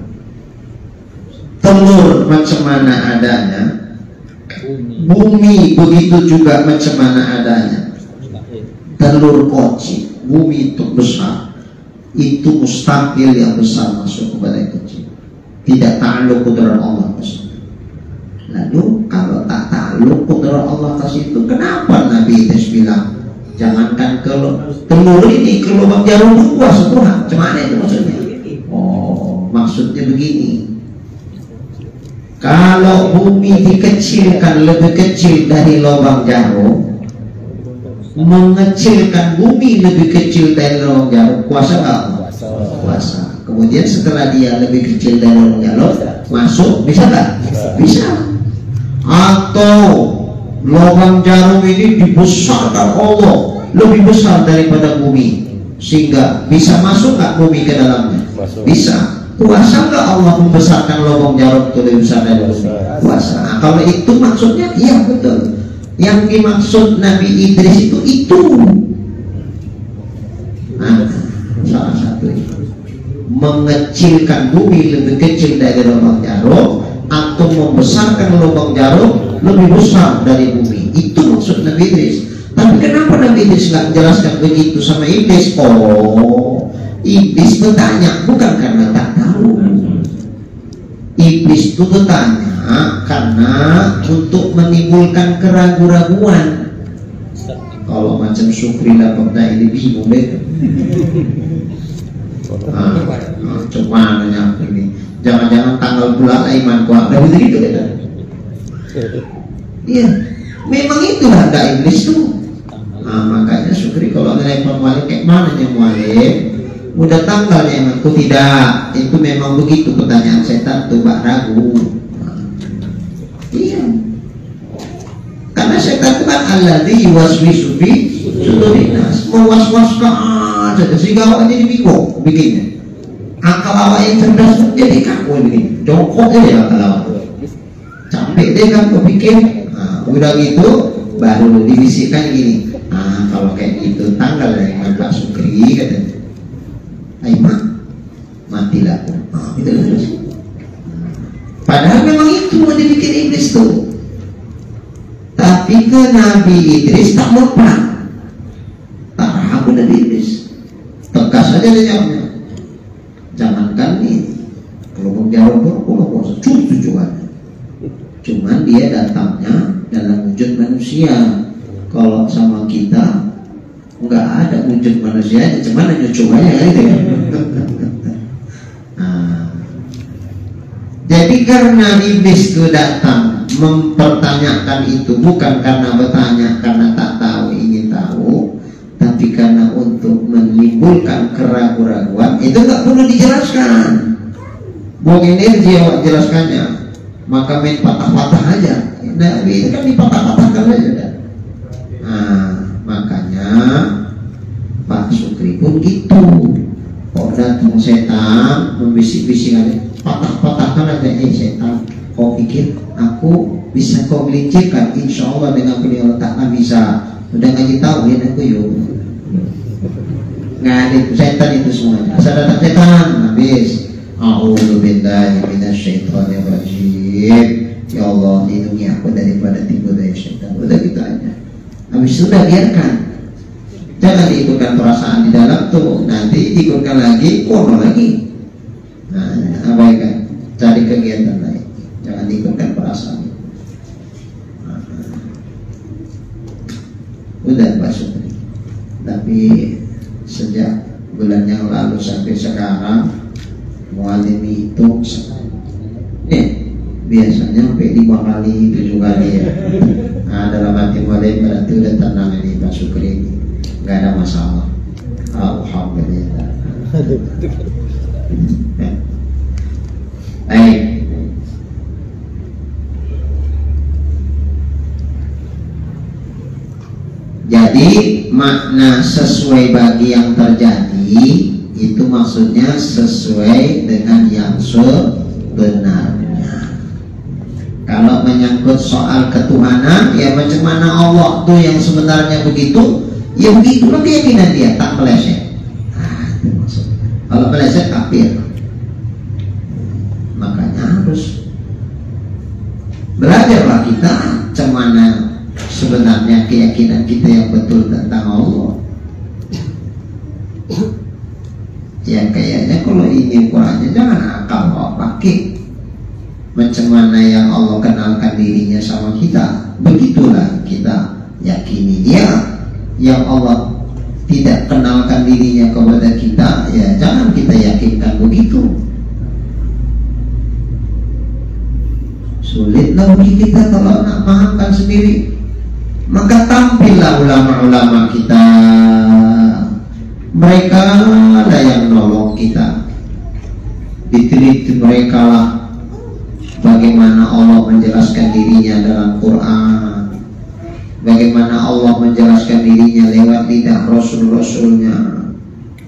telur macam mana adanya, bumi begitu juga macam mana adanya. Telur kecil, bumi itu besar, itu mustahil yang besar masuk kepada yang kecil. Tidak ta'aluk kudrat Allah ke situ. Lalu kalau tak ta'aluk kudrat Allah ke situ, kenapa Nabi Idris bilang jangankan ke telur ini ke lubang jarum pun kuasa Tuhan? Cuma itu maksudnya. Maksudnya begini. Kalau bumi dikecilkan lebih kecil dari lubang jarum, mengecilkan bumi lebih kecil dari lubang jarum, kuasa apa? Kuasa. Kemudian setelah dia lebih kecil dari lubang jarum masuk, bisa nggak? Bisa. Atau lubang jarum ini dibesarkan Allah lebih besar daripada bumi, sehingga bisa masuk nggak bumi ke dalamnya? Bisa. Kuasa nggak Allah membesarkan lubang jarum itu lebih besar dari bumi? Kuasa. Nah, kalau itu maksudnya, iya betul. Yang dimaksud Nabi Idris itu. Salah satu itu. Mengecilkan bumi lebih kecil dari lubang jarum, atau membesarkan lubang jarum lebih besar dari bumi. Itu maksud Nabi Idris. Tapi kenapa Nabi Idris nggak menjelaskan begitu sama Iblis? Iblis bertanya bukan karena tak tahu. Iblis itu bertanya karena untuk menimbulkan keraguan-raguan. Kalau macam Syukri dapatnya ini bingung deh. Coba nanya ini, jangan-jangan tanggal bulan iman kuat ada begitu kan? Iya, memang itulah ada iblis tuh. Makanya Syukri kalau nilai Mu'alim kayak mana nya Mu'alim? Udah tanggalnya imanku tidak. Itu memang begitu pertanyaan setan tuh, Pak, ragu. Iya. Karena setan itu kan alladzi yuwaswisu fi sudurin nas, mewas-waskan saja sehingga awak jadi bingung bikinnya. Akal awak yang cerdas pun jadi kaku begini, jongkok aja akal awak. Capek deh kan berpikir. Udah gitu baru dibisikkan gini. Kalau kayak gitu tanggal yang Pak Syukri katanya, Aiman matilah. Itu terus. Padahal memang itu yang dibikin iblis tuh. Tapi ke Nabi Idris tak lepas. Tak ragu Nabi Idris. Tegas saja dia jawabnya. Jangankan nih, kalau mau jawab kalau puasa tujuannya. Cuman dia datangnya dalam wujud manusia. Kalau sama kita nggak ada wujud manusia, cuman hanya cobanya gitu ya. Jadi karena iblis itu datang mempertanyakan itu bukan karena bertanya karena tak tahu ingin tahu, tapi karena untuk menimbulkan keraguan-raguan. Itu nggak perlu dijelaskan. Buang energi awak jelaskannya, maka main patah-patah aja. Nah, itu kan dipatah-patahkan aja. Makanya Pak Syukri pun gitu. Kok datang setan membisik-bisik, patah-patahkan aja. Setan, kau pikir aku bisa kau gelincirkan? Insya Allah dengan beliau letakkan bisa. Udah ngaji tahu ya aku yuk. Nggak ada setan itu semuanya. Asal datang setan habis. A'udzubillahi minasyaitonirrajim. Ya Allah, lindungi aku daripada tipu daya setan. Udah gitu aja. Habis itu udah biarkan. Jangan diikutkan perasaan di dalam tuh. Nanti diikutkan lagi, kono lagi. Abaikan. Cari kegiatan lain. Jangan diikutkan perasaan. Udah Pak Syukri. Tapi sejak bulan yang lalu sampai sekarang Mu'alim hitung biasanya sampai 5 kali 7 kali ya. Dalam hati Mu'alim berarti udah tenang ini Pak Syukri ini, nggak ada masalah. Alhamdulillah. Baik. Jadi makna sesuai bagi yang terjadi itu maksudnya sesuai dengan yang sebenarnya. Kalau menyangkut soal ketuhanan, ya macam mana Allah tuh yang sebenarnya begitu, ya begitulah keyakinan dia, tak meleset. Itu maksudnya. Kalau meleset kafir. Makanya harus belajarlah kita macam mana sebenarnya keyakinan kita yang betul tentang Allah. Ya kayaknya kalau ingin Qurannya jangan akal pakai. Macam mana yang Allah kenalkan dirinya sama kita, begitulah kita yakini dia. Yang Allah tidak kenalkan dirinya kepada kita, ya jangan kita yakinkan begitu. Sulitlah bagi kita kalau nak pahamkan sendiri. Maka tampillah ulama-ulama kita. Mereka ada yang nolong kita. Diteliti mereka lah bagaimana Allah menjelaskan dirinya dalam Quran, bagaimana Allah menjelaskan dirinya lewat lidah Rasul-Rasulnya,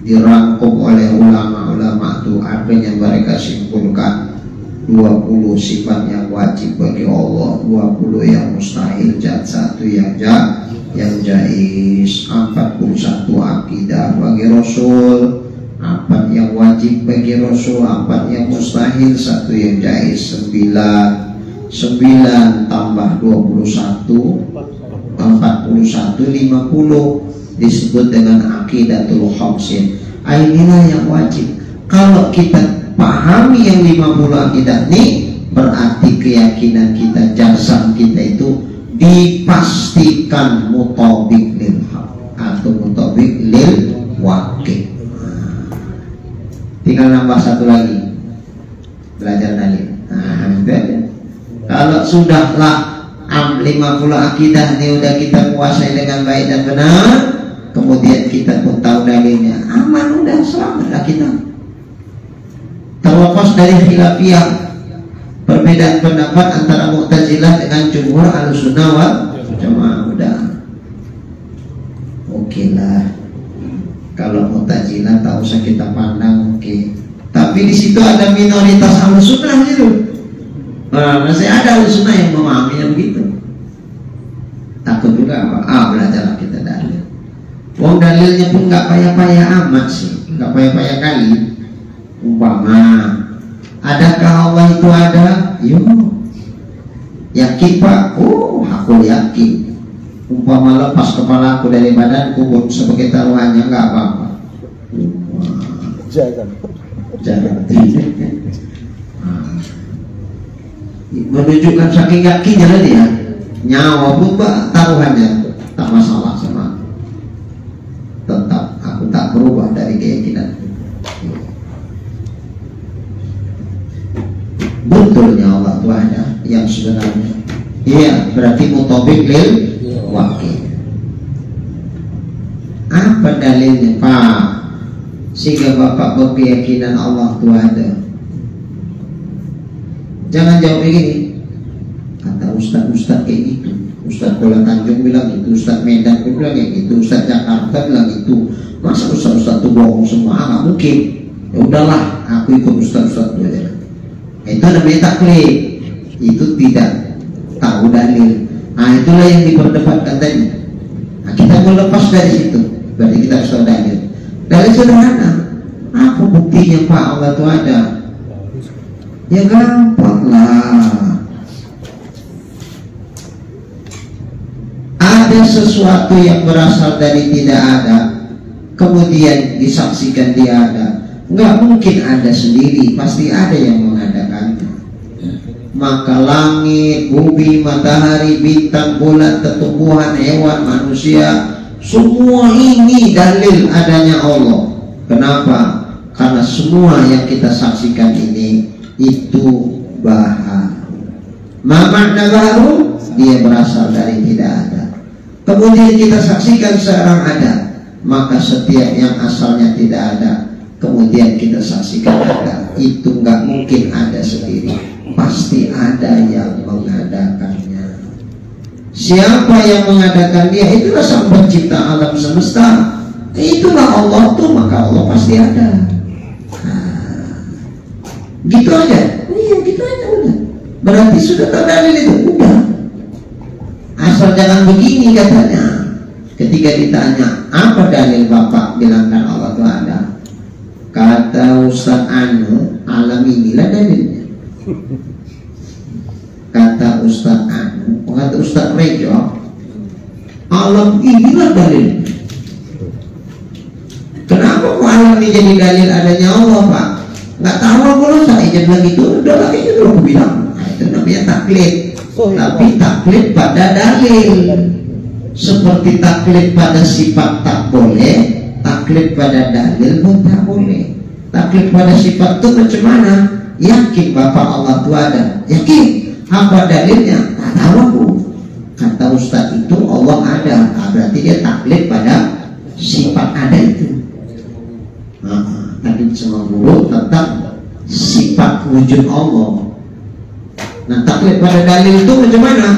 dirangkum oleh ulama-ulama itu. Apa yang mereka simpulkan? 20 sifat yang wajib bagi Allah, 20 yang mustahil, 1 yang jaiz, 41 akidah bagi Rasul, 4 yang wajib bagi Rasul, 4 yang mustahil, 1 yang jaiz, 9 tambah 21, 41, 50 disebut dengan aqidatul khamsin. Inilah yang wajib. Kalau kita pahami yang 50 akidah ini, berarti keyakinan kita, jasad kita itu dipastikan mutabik lil haq atau mutabik lil waqi. Tinggal nambah satu lagi, belajar dalil. Kalau sudahlah 50 akidah ini udah kita kuasai dengan baik dan benar, kemudian kita pun tahu dalilnya, aman, udah selamatlah kita. Terlepas dari khilafiyah, perbedaan pendapat antara Mu'tazilah dengan jumhur Ahlussunnah wal Jamaah, udah oke lah. Kalau Mu'tazilah tak usah kita pandang, oke. Tapi di situ ada minoritas Ahlussunnah gitu. Masih ada Ahlussunnah yang memahaminya begitu. Takut juga apa? Belajarlah kita dalil. Wong dalilnya pun nggak payah-payah amat sih, nggak payah-payah kali. Umpama, adakah Allah itu ada? Yuk, yakin Pak? Oh, aku yakin. Umpama lepas kepala aku dari badanku pun sebagai taruhannya, nggak apa-apa. Jangan. Menunjukkan saking yakinnya dia, nyawa pun Pak taruhannya, tak masalah sama aku. Tetap aku tak berubah dari keyakinan. Betulnya Allah itu ada yang sebenarnya. Iya, berarti mutabik lil waqi. Apa dalilnya Pak? Sehingga Bapak berkeyakinan Allah itu ada. Jangan jawab begini, kata ustaz-ustaz kayak gitu, Ustaz Kuala Tanjung bilang itu, Ustaz Medan bilang kayak gitu, Ustaz Jakarta bilang itu. Masa ustaz-ustaz itu bohong semua? Nggak mungkin. Ya udahlah, aku ikut ustaz-ustaz itu aja. Itu namanya taklid. Itu tidak tahu dalil. Nah, itulah yang diperdebatkan tadi. Nah, kita mau lepas dari situ, berarti kita harus tahu dalil. Dalil sederhana. Apa buktinya Pak Allah itu ada? Ya gampang lah. Ada sesuatu yang berasal dari tidak ada, kemudian disaksikan dia ada. Nggak mungkin ada sendiri, pasti ada yang mengadakannya. Maka langit, bumi, matahari, bintang, bulan, tumbuhan, hewan, manusia, semua ini dalil adanya Allah. Kenapa? Karena semua yang kita saksikan ini itu baharu. Makna baharu, dia berasal dari tidak ada. Kemudian kita saksikan sekarang ada, maka setiap yang asalnya tidak ada, kemudian kita saksikan ada, itu nggak mungkin ada sendiri, pasti ada yang mengadakannya. Siapa yang mengadakan dia? Itulah sang pencipta alam semesta. Itulah Allah tuh, maka Allah pasti ada. Gitu aja. Iya, gitu aja udah. Berarti sudah terdalil itu, udah. Asal jangan begini katanya. Ketika ditanya, apa dalil Bapak bilangkan Allah itu ada? Kata Ustaz Anu, alam inilah dalilnya. Kata Ustaz Anu, kata Ustaz Rejo, alam inilah dalilnya. Kenapa kok alam ini jadi dalil adanya Allah Pak? Nggak tahu kalau saya bilang itu, udah lagi itu aku bilang. Nah, itu namanya taklid. Tapi taklid pada dalil. Seperti taklid pada sifat tak boleh, taklid pada dalil pun tak boleh. Taklid pada sifat itu macam mana? Yakin Bapak Allah itu ada? Yakin. Apa dalilnya? Tak tahu aku. Kata Ustaz itu Allah ada. Nah, berarti dia taklid pada sifat ada itu. Tadi semua guru tentang sifat wujud Allah. Nah, taklid pada dalil itu macam mana?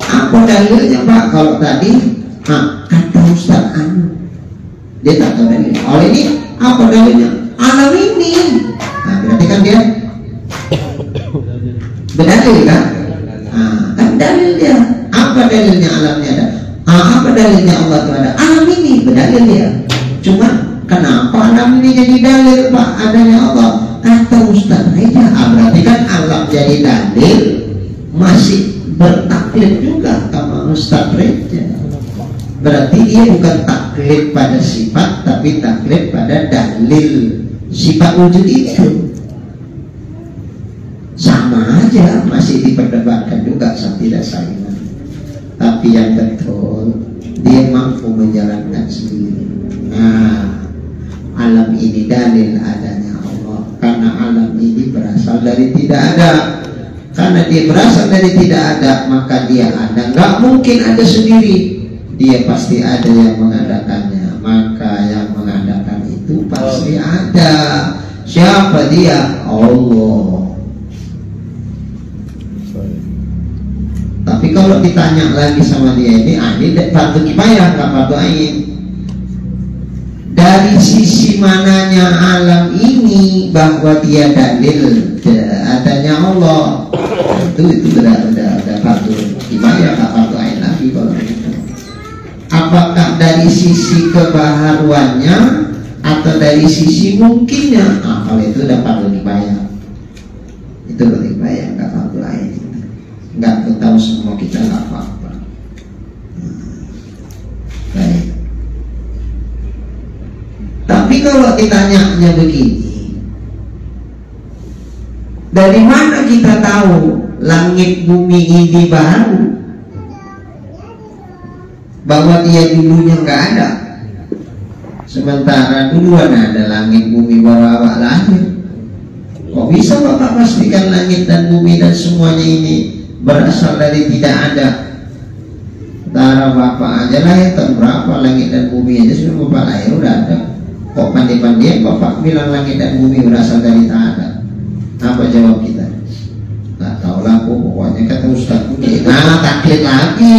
Apa dalilnya Pak? Kalau tadi kata Ustaz Anu, dia tak tahu dalil. Oleh ini apa dalilnya? Alam ini. Nah, berarti kan dia berdalil kan? Kan dalil dia. Apa dalilnya alamnya ada? Apa dalilnya Allah itu ada? Alam ini berdalil dia. Cuma kenapa alam ini jadi dalil Pak adanya Allah? Kata Ustaz Reja, berarti kan alam jadi dalil masih bertaklid juga sama Ustaz Reja. Berarti dia bukan taklid pada sifat, tapi taklid pada dalil sifat wujud itu. diperdebatkan juga, saya tidak sayang. Tapi yang betul, dia mampu menjalankan sendiri. Nah, alam ini dalil adanya Allah. Karena alam ini berasal dari tidak ada. Karena dia berasal dari tidak ada, maka dia ada. Nggak mungkin ada sendiri. Dia pasti ada yang mengadakannya. Maka yang mengadakan itu pasti ada. Siapa dia? Allah. Tapi kalau ditanya lagi sama dia ini fardu kifayah nggak fardu ain. Dari sisi mananya alam ini bahwa dia dalil adanya Allah, itu udah fardu kifayah nggak fardu ain lagi kalau itu. Apakah dari sisi kebaharuannya atau dari sisi mungkinnya? Nah, kalau itu udah fardu kifayah. Itu fardu kifayah nggak fardu ain. Nggak tahu semua kita nggak apa-apa. Baik. Tapi kalau ditanyanya begini, dari mana kita tahu langit bumi ini baru? Bahwa dia dulunya nggak ada. Sementara duluan ada langit bumi baru awal lahir. Kok bisa Bapak pastikan langit dan bumi dan semuanya ini berasal dari tidak ada? Tara Bapak aja lahir tahun berapa, langit dan bumi aja sudah Bapak lahir udah ada. Kok pandai-pandai Bapak bilang langit dan bumi berasal dari tak ada? Apa jawab kita? Nggak tahu lah, pokoknya kata Ustaz Budi. Nah, taklid lagi.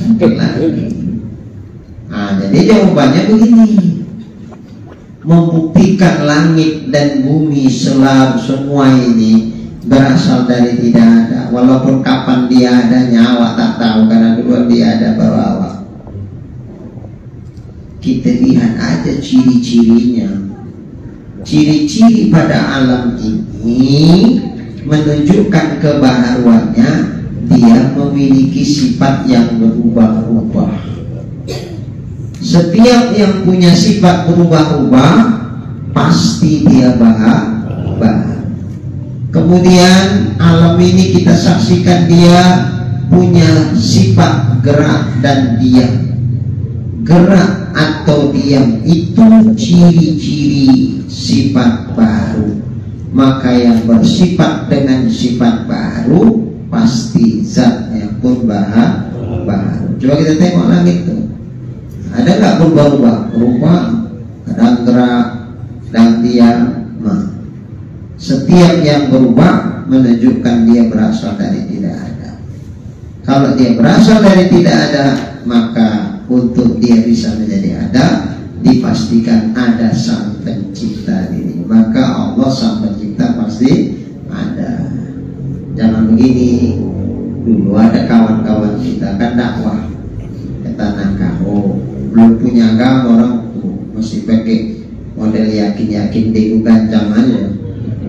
Taklid lagi. Nah, jadi jawabannya begini. Membuktikan langit dan bumi selalu semua ini berasal dari tidak ada. Walaupun kapan dia ada nyawa tak tahu, karena dulu dia ada baru awal. Kita lihat aja ciri-cirinya. Ciri-ciri pada alam ini menunjukkan kebaharuannya. Dia memiliki sifat yang berubah-ubah. Setiap yang punya sifat berubah-ubah pasti dia bahagia. Kemudian alam ini kita saksikan dia punya sifat gerak dan diam. Gerak atau diam itu ciri-ciri sifat baru. Maka yang bersifat dengan sifat baru pasti zatnya pun baru. Coba kita tengok langit itu. Ada nggak berubah-ubah? Berubah, kadang gerak dan diam. Setiap yang berubah menunjukkan dia berasal dari tidak ada. Kalau dia berasal dari tidak ada, maka untuk dia bisa menjadi ada, dipastikan ada sang pencipta diri. Maka Allah sang pencipta pasti ada. Jangan begini. Dulu ada kawan-kawan kita kan dakwah ke Tanah Karo, belum punya agama, orang masih pakai model yakin-yakin degu gancang aja.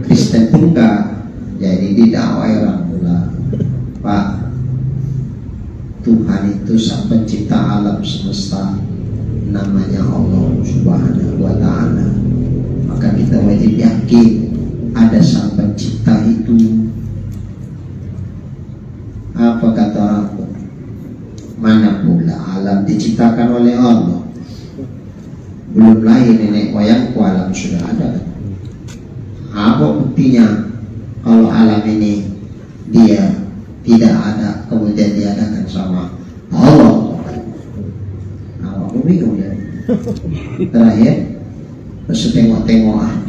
Kristen pun enggak. Jadi didakwai orang pula, Pak, Tuhan itu sang pencipta alam semesta, namanya Allah Subhanahu wa ta'ala. Maka kita wajib yakin ada sang pencipta itu. Apa kata orang? Mana pula alam diciptakan oleh Allah? Belum lahir nenek moyangku alam sudah ada. Apa buktinya kalau alam ini dia tidak ada kemudian diadakan sama Allah? Awak bingung ya. Terakhir terus tengok-tengok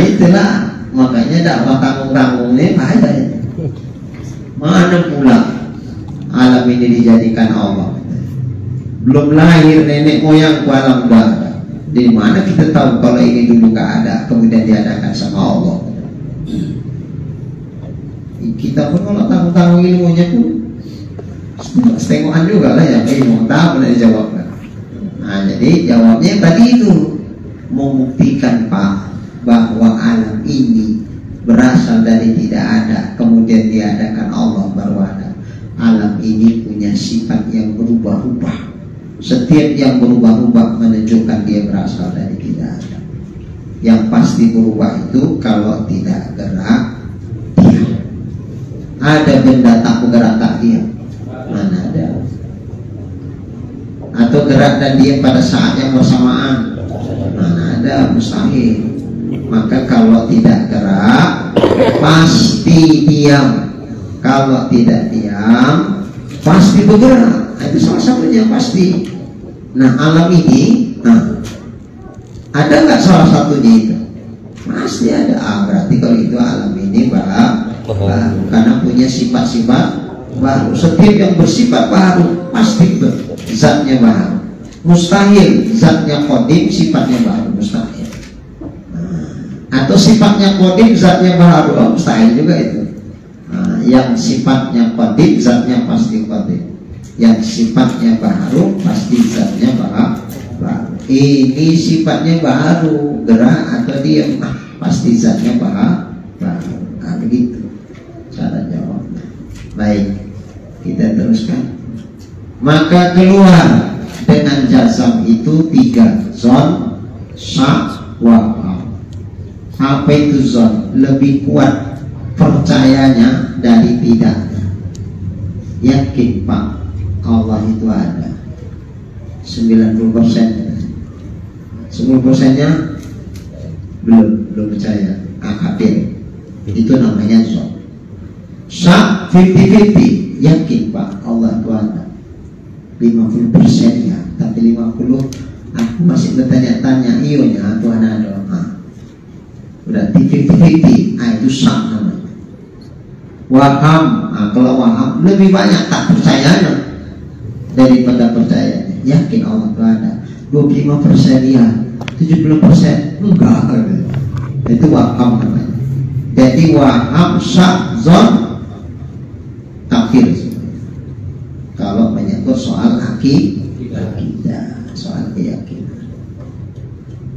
itulah makanya dakwah tanggung-tanggung ini ada ya. Mana pula alam ini dijadikan Allah? Belum lahir nenek moyangku alam sudah ada. Di mana kita tahu kalau ini dulu nggak ada kemudian diadakan sama Allah? Kita pun kalau tanggung-tanggung ilmunya pun setengokan juga lah ya, mau tahu boleh jawabkan. Nah, jadi jawabnya tadi itu membuktikan Pak bahwa alam ini berasal dari tidak ada kemudian diadakan Allah baru ada. Alam ini punya sifat yang berubah-ubah. Setiap yang berubah-ubah menunjukkan dia berasal dari tidak ada. Yang pasti pasti berubah itu kalau tidak gerak diam. Ada benda tak bergerak tak diam? Mana ada? Atau gerak dan diam pada saat yang bersamaan? Mana ada, mustahil. Maka kalau tidak gerak pasti diam. Kalau tidak diam pasti bergerak. Itu salah satunya pasti. Nah, alam ini, ada nggak salah satunya itu? Pasti ada. Berarti kalau itu alam ini baru, karena punya sifat-sifat baru. Setiap yang bersifat baru pasti zatnya baru. Mustahil zatnya qadim sifatnya baru, mustahil. Atau sifatnya qadim zatnya baru, mustahil juga itu. Yang sifatnya qadim zatnya pasti qadim. Yang sifatnya baru pasti zatnya baru. Ini sifatnya baru, gerak atau diam, pasti zatnya baru. Begitu cara jawabnya. Baik, kita teruskan. Maka keluar dengan jazam itu 3 zon, syak, waham. Apa itu zon? Lebih kuat percayanya dari tidaknya. Yakin Pak, Allah itu ada 90%. 10%-nya belum percaya, kafir. Itu namanya zon. Syak 50-50, yakin Pak Allah itu ada 50% ya, tapi 50 aku masih bertanya-tanya, iyonya Tuhan ada. Berarti 50-50, itu syak namanya. Waham, kalau waham lebih banyak tak percayanya daripada percayanya. Yakin Allah itu ada 25% ya, 70% enggak. Itu waham namanya. Jadi waham, syak, zon, kafir. Kalau menyangkut soal akidah, soal keyakinan.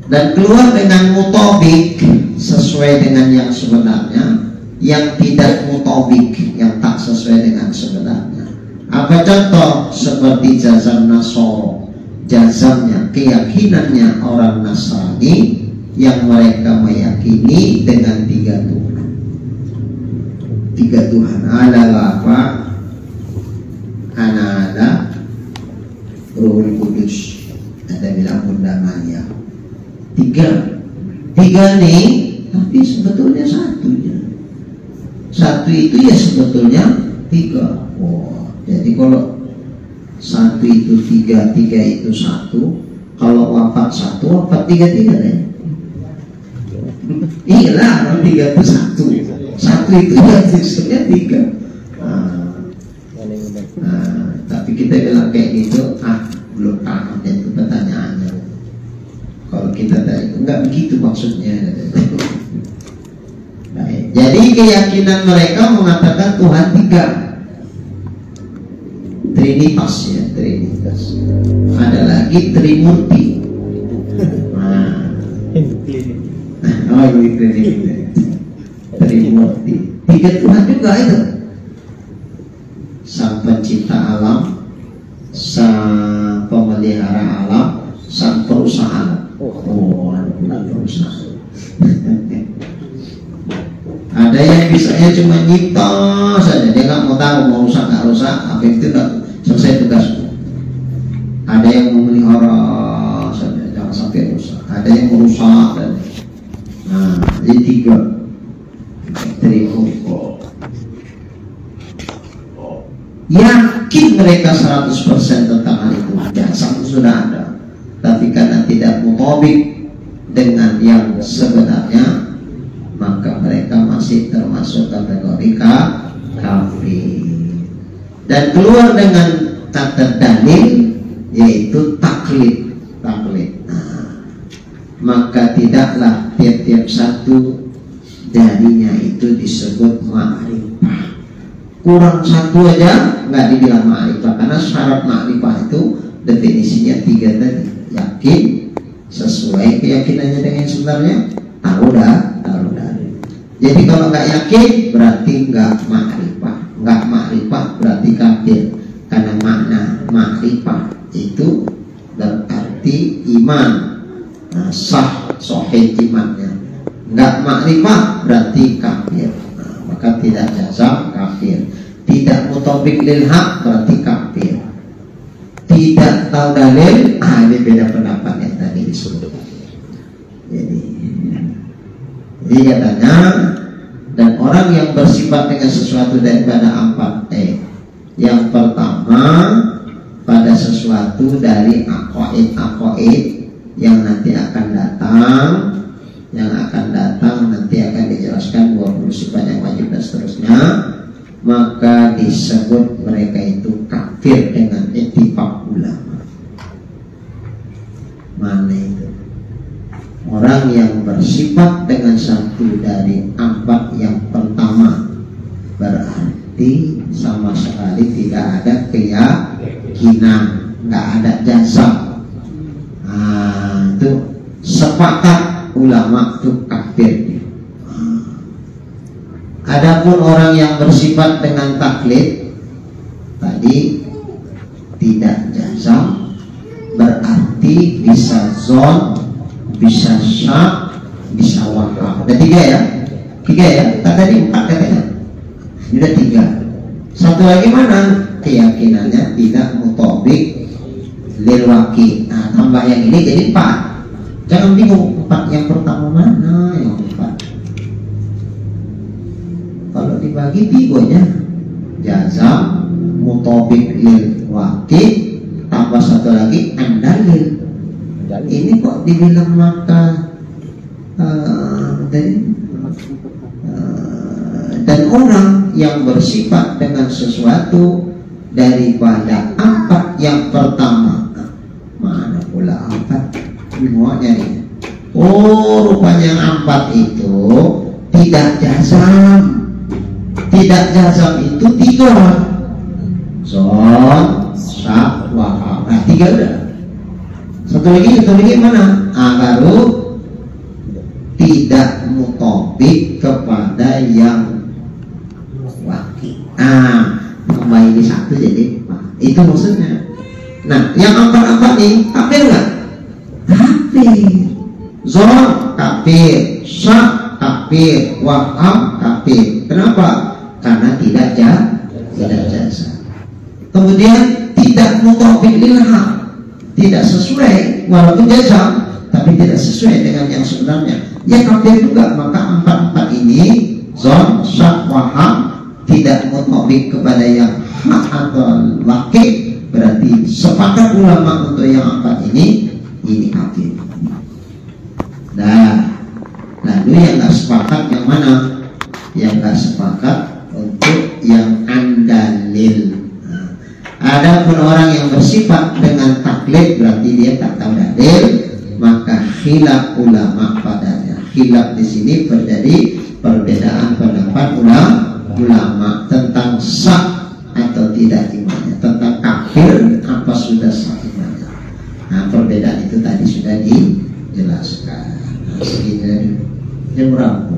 Dan keluar dengan mutobik, sesuai dengan yang sebenarnya. Yang tidak mutobik, yang tak sesuai dengan sebenarnya. Apa contoh? Seperti jazam Nasoro, jazamnya, keyakinannya orang Nasrani yang mereka meyakini dengan 3 Tuhan. 3 Tuhan adalah apa? Ana, Ruhul Kudus, ada bilang undangannya 3 nih, tapi sebetulnya satu itu ya sebetulnya 3. Jadi kalau 1 itu 3 itu 1. Kalau wafat 1, wafat 3 deh. Iyalah, 3 itu 1. 1 itu ya sebetulnya 3. Tapi kita bilang kayak gitu, belum paham itu pertanyaannya. Kalau kita tadi enggak begitu maksudnya. Baik. Jadi keyakinan mereka mengatakan Tuhan 3. Trinitas ya, Trinitas. Ada lagi Trimurti. Ini Trinitas. Trimurti. 3 Tuhan juga itu. Sang pencipta alam, sang pemelihara alam, sang perusaha alam. Perusaha. Ada yang bisanya cuma nyipta saja, dia nggak mau tahu mau rusak nggak rusak, apa itu nggak selesai tugasmu. Ada yang memelihara saja, jangan sampai rusak. Ada yang merusak dan jadi 3. Yakin mereka 100% tentang hal itu, jasam sudah ada, tapi karena tidak mutobik dengan yang sebenarnya, maka mereka masih termasuk kategori kafir. Dan keluar dengan kata dalil, yaitu taklid. Maka tidaklah tiap-tiap satu darinya itu disebut ma'rifah. Kurang 1 aja nggak dibilang ma'rifah, karena syarat ma'rifah itu definisinya 3 tadi. Yakin sesuai keyakinannya dengan sebenarnya, tahu dari. Jadi kalau nggak yakin berarti nggak ma'rifah berarti kafir. Karena makna ma'rifah itu berarti iman, sah, sahih imannya. nggak makrifah berarti kafir. Nah, maka tidak jazam kafir. Tidak mutobik lil haq berarti kafir. Tidak tahu dalil, ini beda pendapat yang tadi disebut. Jadi katanya, dan orang yang bersifat dengan sesuatu daripada 4 yang pertama pada sesuatu dari aqaid yang nanti akan datang, nanti akan dijelaskan 20 sifat yang wajib dan seterusnya, maka disebut mereka itu kafir dengan ittifaq ulama. Mana itu? Orang yang bersifat dengan satu dari 4 yang pertama berarti sama sekali tidak ada keyakinan, nggak ada jazam. Itu sepakat ulama itu kafir. Adapun orang yang bersifat dengan taklid tadi tidak jazam, berarti bisa zon, bisa syak, bisa waqaf. Ada 3 ya? 3 ya? Tadi 4 katanya. Sudah 3. Satu lagi mana? Keyakinannya tidak mutobik lil waqi. Nah, tambah yang ini jadi 4. Jangan bingung 4 yang pertama mana yang 4. Kalau dibagi 3-nya jazam, mutobik lil waqi, tambah satu lagi andalil. Ini kok dibilang maka dan orang yang bersifat dengan sesuatu daripada 4 yang pertama. Mana pula 4? Semuanya ini. Oh, rupanya yang 4 itu tidak jazam. Tidak jazam itu 3. Zon, syak, waqaf. Nah, 3 udah. Satu lagi mana? Baru tidak mutobik kepada yang waqi. Kembali di 1 jadi 4. Itu maksudnya. Nah, yang 4 nih kafir nggak? Kafir. Zon kafir, syak kafir, waqaf kafir. Kenapa? Karena tidak jazam. Kemudian tidak mutobik lil haq, tidak sesuai, walaupun jazam tapi tidak sesuai dengan yang sebenarnya, ya kafir juga. Maka 4 ini zon, syak, waqaf tidak mutobik kepada yang hak atau waqi, berarti sepakat ulama untuk yang 4 ini kafir. Nah, lalu yang nggak sepakat yang mana? Yang nggak sepakat untuk yang andalil. Adapun orang yang bersifat dengan taklid berarti dia tak tahu dalil, maka khilaf ulama padanya. Khilaf di sini terjadi perbedaan pendapat ulama tentang sah atau tidak imannya, tentang kafir apa sudah sah imannya. Nah, perbedaan itu tadi sudah dijelaskan. Nah, segitu jam berapa?